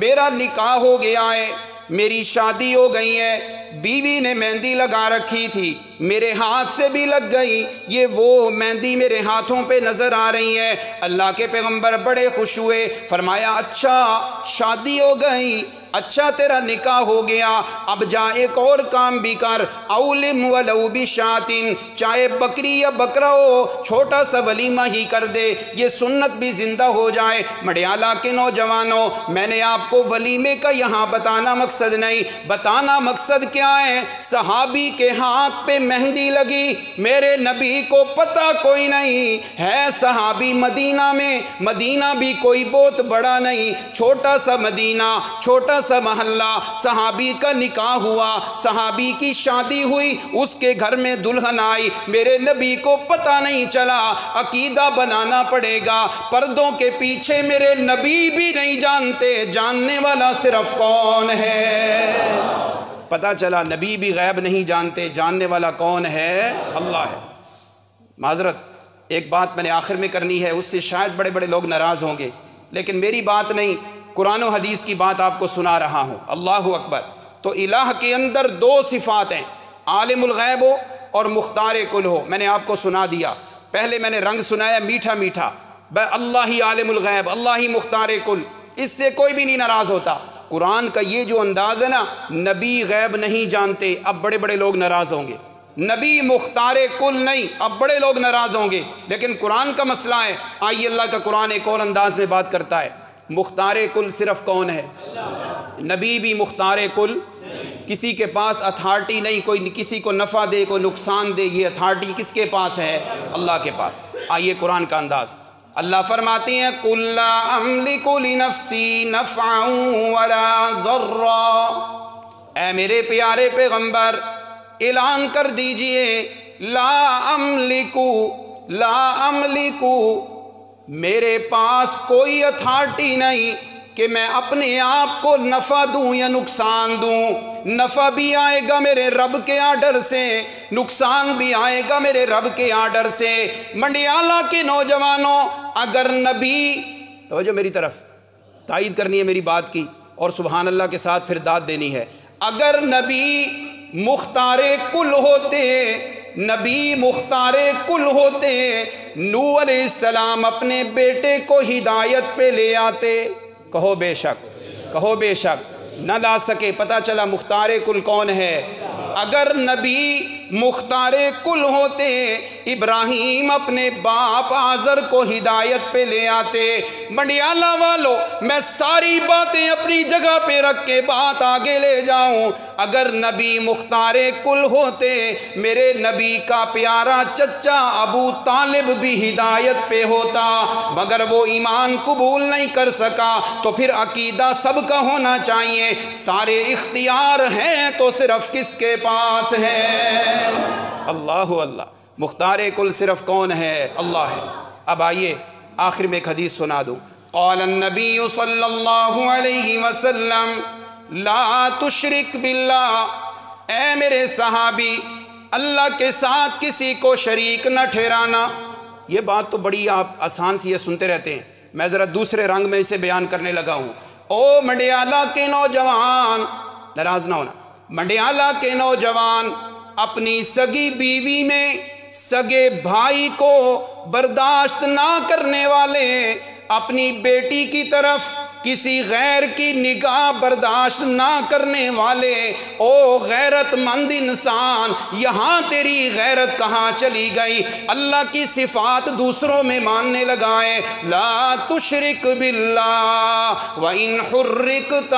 میرا نکاح ہو گیا ہے، میری شادی ہو گئی ہے، بیوی نے مہندی لگا رکھی تھی، میرے ہاتھ سے بھی لگ گئی، یہ وہ مہندی میرے ہاتھوں پہ نظر آ رہی ہے۔ اللہ کے پیغمبر بڑے خوش ہوئے، فرمایا اچھا شادی ہو گئی، اچھا تیرا نکاح ہو گیا، اب جا ایک اور کام بھی کر، اولم ولو بشاتن، چاہے بکری یا بکرا ہو، چھوٹا سا ولیمہ ہی کر دے، یہ سنت بھی زندہ ہو جائے۔ مڈیالہ کے نوجوانوں، میں نے آپ کو ولیمے کا یہاں بتانا مقصد نہیں، بتانا مقصد کیا ہے؟ صحابی کے ہاتھ پہ مہندی لگی، میرے نبی کو پتہ کوئی نہیں ہے، صحابی مدینہ میں، مدینہ بھی کوئی بہت بڑا نہیں، چھوٹا سا مدینہ، چھوٹا سا محلہ، صحابی کا نکاح ہوا، صحابی کی شادی ہوئی، اس کے گھر میں دلہن آئی، میرے نبی کو پتہ نہیں چلا، عقیدہ بنانا پڑے گا، پردوں کے پیچھے میرے نبی بھی نہیں جانتے، جاننے والا صرف کون ہے؟ پتہ چلا نبی بھی غیب نہیں جانتے، جاننے والا کون ہے؟ اللہ ہے۔ معذرت، ایک بات میں نے آخر میں کرنی ہے، اس سے شاید بڑے بڑے لوگ ناراض ہوں گے، لیکن میری بات نہیں، قرآن و حدیث کی بات آپ کو سنا رہا ہوں۔ اللہ اکبر۔ تو الہ کے اندر دو صفات ہیں، عالم الغیب ہو اور مختار کل ہو۔ میں نے آپ کو سنا دیا، پہلے میں نے رنگ سنایا میٹھا میٹھا، اللہ ہی عالم الغیب، اللہ ہی مختار کل، اس سے کوئی بھی نہیں ناراض ہوتا۔ قرآن کا یہ جو انداز ہے نا، نبی غیب نہیں جانتے، اب بڑے بڑے لوگ ناراض ہوں گے، نبی مختار کل نہیں، اب بڑے لوگ ناراض ہوں گے، لیکن قرآن کا مسئلہ ہے۔ آئیے اللہ کا قرآن ایک اور انداز میں بات کرتا ہے، مختار کل صرف کون ہے؟ نبی بھی مختار کل، کسی کے پاس اتھارٹی نہیں، کوئی کسی کو نفع دے کوئی نقصان دے، یہ اتھارٹی کس کے پاس ہے؟ اللہ کے پاس۔ آئیے قرآن کا انداز، اللہ فرماتے ہیں قُل لَا أَمْلِكُ لِنَفْسِي نَفْعًا وَلَا ضَرًّا، اے میرے پیارے پیغمبر اعلان کر دیجئے، لا املکو، میرے پاس کوئی اتھارٹی نہیں کہ میں اپنے آپ کو نفع دوں یا نقصان دوں، نفع بھی آئے گا میرے رب کے آرڈر سے، نقصان بھی آئے گا میرے رب کے آرڈر سے۔ منڈیالہ کے نوجوانوں، اگر نبی، توجہ میری طرف، تائید کرنی ہے میری بات کی، اور سبحان اللہ کے ساتھ پھر داد دینی ہے، اگر نبی مختار کل ہوتے، نبی مختار کل ہوتے، نوح علیہ السلام اپنے بیٹے کو ہدایت پہ لے آتے، کہو بے شک، کہو بے شک، نہ لا سکے، پتہ چلا مختار کل کون ہے۔ اگر نبی مختار کل ہوتے، ابراہیم اپنے باپ آزر کو ہدایت پہ لے آتے۔ منڈیالہ والو، میں ساری باتیں اپنی جگہ پہ رکھ کے بات آگے لے جاؤں، اگر نبی مختار کل ہوتے، میرے نبی کا پیارا چچا ابو طالب بھی ہدایت پہ ہوتا، مگر وہ ایمان قبول نہیں کر سکا، تو پھر عقیدہ سب کا ہونا چاہیے، سارے اختیار ہیں تو صرف کس کے پاس ہے؟ اللہ اللہ، مختار کل صرف کون ہے؟ اللہ ہے۔ اب آئیے آخر میں ایک حدیث سنا دوں، قال النبی صلی اللہ علیہ وسلم لا تشرک باللہ، اے میرے صحابی اللہ کے ساتھ کسی کو شریک نہ ٹھہرانا۔ یہ بات تو بڑی آپ آسان سی ہے، سنتے رہتے ہیں، میں ذرا دوسرے رنگ میں اسے بیان کرنے لگا ہوں۔ او منڈیالہ کے نوجوان، ناراض نہ ہونا، منڈیالہ کے نوجوان، اپنی سگی بیوی میں سگے بھائی کو برداشت نہ کرنے والے، اپنی بیٹی کی طرف کسی غیر کی نگاہ برداشت نہ کرنے والے، او غیرت مند انسان، یہاں تیری غیرت کہاں چلی گئی؟ اللہ کی صفات دوسروں میں ماننے لگائے، لا تشرک باللہ وَإِنْ حُرِّكْتَ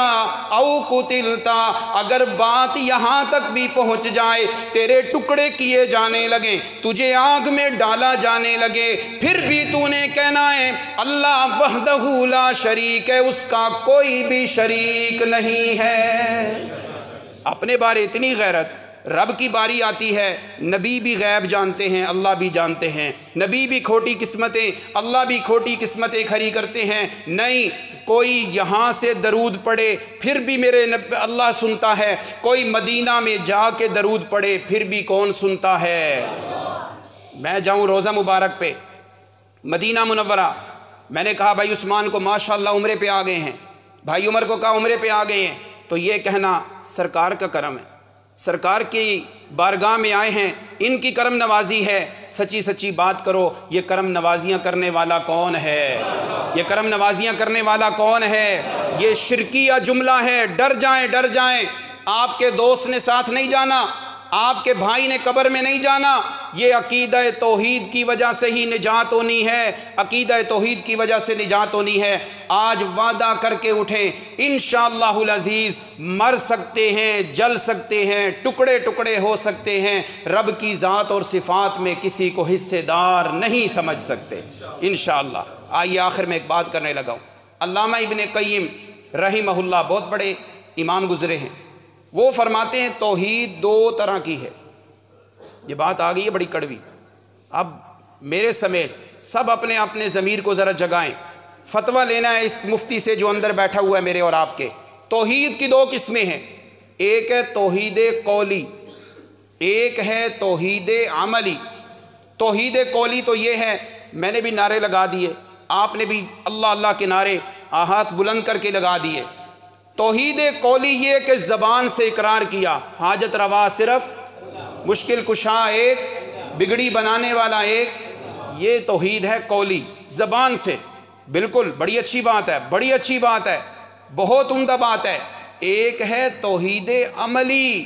أَوْ قُتِلْتَ، اگر بات یہاں تک بھی پہنچ جائے، تیرے ٹکڑے کیے جانے لگے، تجھے آگ میں ڈالا جانے لگے، پھر بھی تو نے کہنا ہے اللہ وحدہ لا شریک ہے، اس کا کوئی بھی شریک نہیں ہے۔ اپنے بارے اتنی غیرت، رب کی باری آتی ہے، نبی بھی غیب جانتے ہیں، اللہ بھی جانتے ہیں، نبی بھی کھوٹی قسمتیں، اللہ بھی کھوٹی قسمتیں کھڑی کرتے ہیں، نہیں کوئی یہاں سے درود پڑھے پھر بھی میرے اللہ سنتا ہے، کوئی مدینہ میں جا کے درود پڑھے پھر بھی کون سنتا ہے؟ میں جاؤں روزہ مبارک پہ مدینہ منورہ، میں نے کہا بھائی عثمان کو ماشاءاللہ عمرے پہ آ گئے ہیں، بھائی عمر کو کہا عمرے پہ آ گئے ہیں، تو یہ کہنا سرکار کا کرم ہے، سرکار کی بارگاہ میں آئے ہیں، ان کی کرم نوازی ہے، سچی سچی بات کرو، یہ کرم نوازیاں کرنے والا کون ہے؟ یہ کرم نوازیاں کرنے والا کون ہے؟ یہ شرکیہ جملہ ہے، ڈر جائیں ڈر جائیں۔ آپ کے دوست نے ساتھ نہیں جانا، آپ کے بھائی نے قبر میں نہیں جانا، یہ عقیدہ توحید کی وجہ سے ہی نجات ہونی ہے، عقیدہ توحید کی وجہ سے نجات ہونی ہے۔ آج وعدہ کر کے اٹھیں، انشاءاللہ العزیز مر سکتے ہیں، جل سکتے ہیں، ٹکڑے ٹکڑے ہو سکتے ہیں، رب کی ذات اور صفات میں کسی کو حصے دار نہیں سمجھ سکتے انشاءاللہ۔ آئیے آخر میں ایک بات کرنے لگا ہوں۔ علامہ ابن قیم رحمہ اللہ بہت بڑے امام گزرے ہیں، وہ فرماتے ہیں توحید دو طرح کی ہے۔ یہ بات آ گئی ہے بڑی کڑوی، اب میرے سمیت سب اپنے اپنے ضمیر کو ذرا جگائیں، فتویٰ لینا ہے اس مفتی سے جو اندر بیٹھا ہوا ہے میرے اور آپ کے۔ توحید کی دو قسمیں ہیں، ایک ہے توحید قولی، ایک ہے توحید عملی۔ توحید قولی تو یہ ہے، میں نے بھی نعرے لگا دیے، آپ نے بھی اللہ اللہ کے نعرے ہاتھ بلند کر کے لگا دیے۔ توحید قولی یہ کہ زبان سے اقرار کیا، حاجت روا صرف، مشکل کشا ایک، بگڑی بنانے والا ایک، یہ توحید ہے قولی، زبان سے۔ بالکل بڑی اچھی بات ہے، بڑی اچھی بات ہے، بہت عمدہ بات ہے۔ ایک ہے توحید عملی،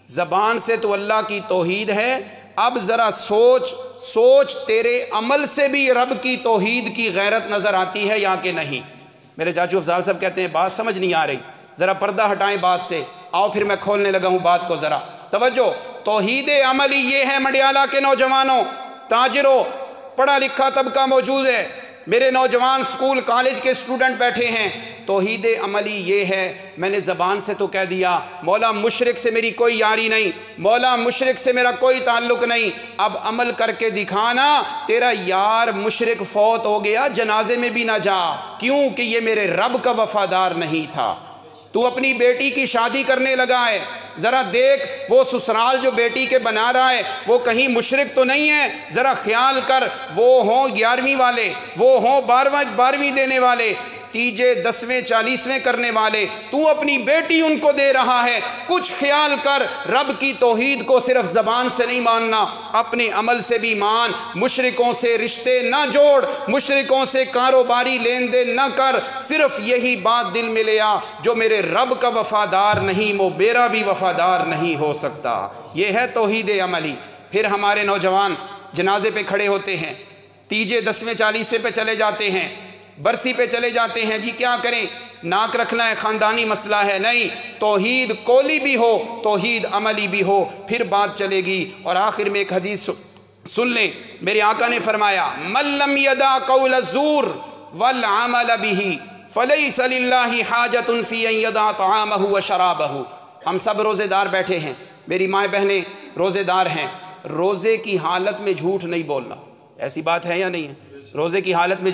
زبان سے تو اللہ کی توحید ہے، اب ذرا سوچ تیرے عمل سے بھی رب کی توحید کی غیرت نظر آتی ہے یا کہ نہیں؟ میرے چاچو افضال صاحب کہتے ہیں بات سمجھ نہیں آ رہی، ذرا پردہ ہٹائیں بات سے، آؤ پھر میں کھولنے لگا ہوں بات کو، ذرا توجہ۔ توحید عملی یہ ہے، مڈیالہ کے نوجوانوں، تاجروں، پڑھا لکھا طبقہ موجود ہے، میرے نوجوان سکول کالج کے اسٹوڈنٹ بیٹھے ہیں، توحید عملی یہ ہے، میں نے زبان سے تو کہہ دیا مولا مشرک سے میری کوئی یاری نہیں، مولا مشرک سے میرا کوئی تعلق نہیں، اب عمل کر کے دکھانا، تیرا یار مشرک فوت ہو گیا جنازے میں بھی نہ جا، کیوں کہ یہ میرے رب کا وفادار نہیں تھا۔ تو اپنی بیٹی کی شادی کرنے لگا ہے، ذرا دیکھ وہ سسرال جو بیٹی کے بنا رہا ہے وہ کہیں مشرک تو نہیں ہے، ذرا خیال کر، وہ ہوں 11ویں والے، وہ ہوں 12ویں دینے والے، تیجے 10ویں 40ویں کرنے والے، تو اپنی بیٹی ان کو دے رہا ہے، کچھ خیال کر، رب کی توحید کو صرف زبان سے نہیں ماننا، اپنے عمل سے بھی مان، مشرکوں سے رشتے نہ جوڑ، مشرکوں سے کاروباری لین دین نہ کر، صرف یہی بات دل میں لیا، جو میرے رب کا وفادار نہیں وہ میرا بھی وفادار نہیں ہو سکتا۔ یہ ہے توحید عملی۔ پھر ہمارے نوجوان جنازے پہ کھڑے ہوتے ہیں، تیجے 10ویں 40ویں پہ چلے جاتے ہیں، برسی پہ چلے جاتے ہیں، جی کیا کریں، ناک رکھنا ہے، خاندانی مسئلہ ہے، نہیں، توحید قولی بھی ہو، توحید عملی بھی ہو، پھر بات چلے گی۔ اور آخر میں ایک حدیث سن لیں، میرے آقا نے فرمایا من لم یدع قول الزور والعمل به فلیس للہ حاجۃ فی ان یدع طعامہ وشرابہ۔ ہم سب روزے دار بیٹھے ہیں، میری مائیں بہنیں روزے دار ہیں، روزے کی حالت میں جھوٹ نہیں بولنا، ایسی بات ہے یا نہیں ہے؟ روزے کی حالت میں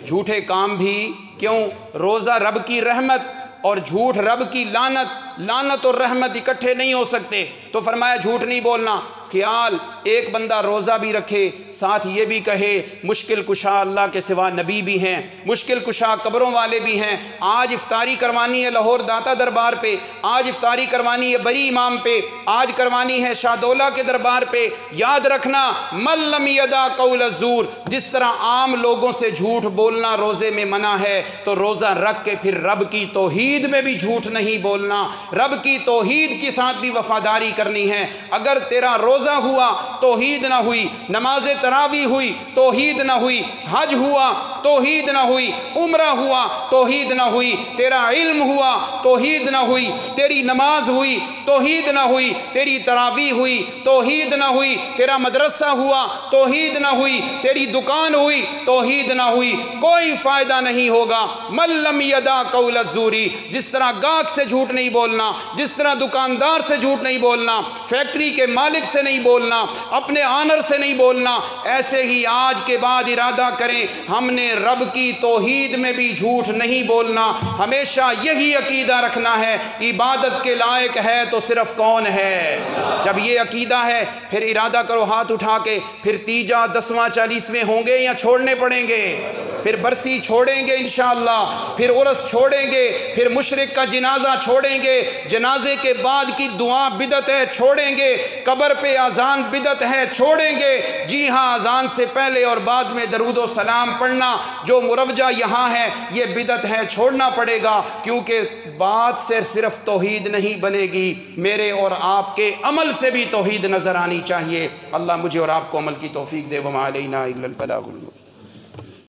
جھوٹے کام بھی، کیوں؟ روزہ رب کی رحمت اور جھوٹ رب کی لعنت، لعنت اور رحمت اکٹھے نہیں ہو سکتے، تو فرمایا جھوٹ نہیں بولنا۔ خیال ایک بندہ روزہ بھی رکھے، ساتھ یہ بھی کہے مشکل کشا اللہ کے سوا نبی بھی ہیں، مشکل کشا قبروں والے بھی ہیں، آج افطاری کروانی ہے لاہور داتا دربار پہ، آج افطاری کروانی ہے بری امام پہ، آج کروانی ہے شاہدولہ کے دربار پہ، یاد رکھنا من لم یدع قول الزور، جس طرح عام لوگوں سے جھوٹ بولنا روزے میں منع ہے، تو روزہ رکھ کے پھر رب کی توحید میں بھی جھوٹ نہیں بولنا، رب کی توحید کے ساتھ بھی وفاداری کرنی ہے۔ اگر تیرا روزہ ہوا توحید نہ ہوئی، نماز تراویح ہوئی توحید نہ ہوئی، حج ہوا توحید نہ ہوئی، عمرہ ہوا توحید نہ ہوئی، تیرا علم ہوا توحید نہ ہوئی، تیری نماز ہوئی توحید نہ ہوئی، تیری تراویح ہوئی توحید نہ ہوئی، تیرا مدرسہ ہوا توحید نہ ہوئی، تیری دکان ہوئی توحید نہ ہوئی، کوئی فائدہ نہیں ہوگا۔ من لم یدع قول الزور، جس طرح گاہک سے جھوٹ نہیں بولنا، جس طرح دکاندار سے جھوٹ نہیں بولنا، فیکٹری کے مالک سے نہیں بولنا، اپنے آنر سے نہیں بولنا، ایسے ہی آج کے بعد ارادہ کریں ہم نے رب کی توحید میں بھی جھوٹ نہیں بولنا، ہمیشہ یہی عقیدہ رکھنا ہے، عبادت کے لائق ہے تو صرف کون ہے؟ جب یہ عقیدہ ہے پھر ارادہ کرو ہاتھ اٹھا کے، پھر تیجا 10واں 40ویں ہوں گے یا چھوڑنے پڑیں گے؟ پھر برسی چھوڑیں گے انشاءاللہ، پھر عرس چھوڑیں گے، پھر مشرک کا جنازہ چھوڑیں گے، جنازے کے بعد کی دعا بدعت ہے چھوڑیں گے، قبر پہ اذان بدعت ہے چھوڑیں گے، جی ہاں اذان سے پہلے اور بعد میں درود و سلام پڑھنا جو مروجہ یہاں ہے یہ بدعت ہے، چھوڑنا پڑے گا، کیونکہ بات سے صرف توحید نہیں بنے گی، میرے اور آپ کے عمل سے بھی توحید نظر آنی چاہیے۔ اللہ مجھے اور آپ کو عمل کی توفیق دے، وما علینا الا البلاغ المبین۔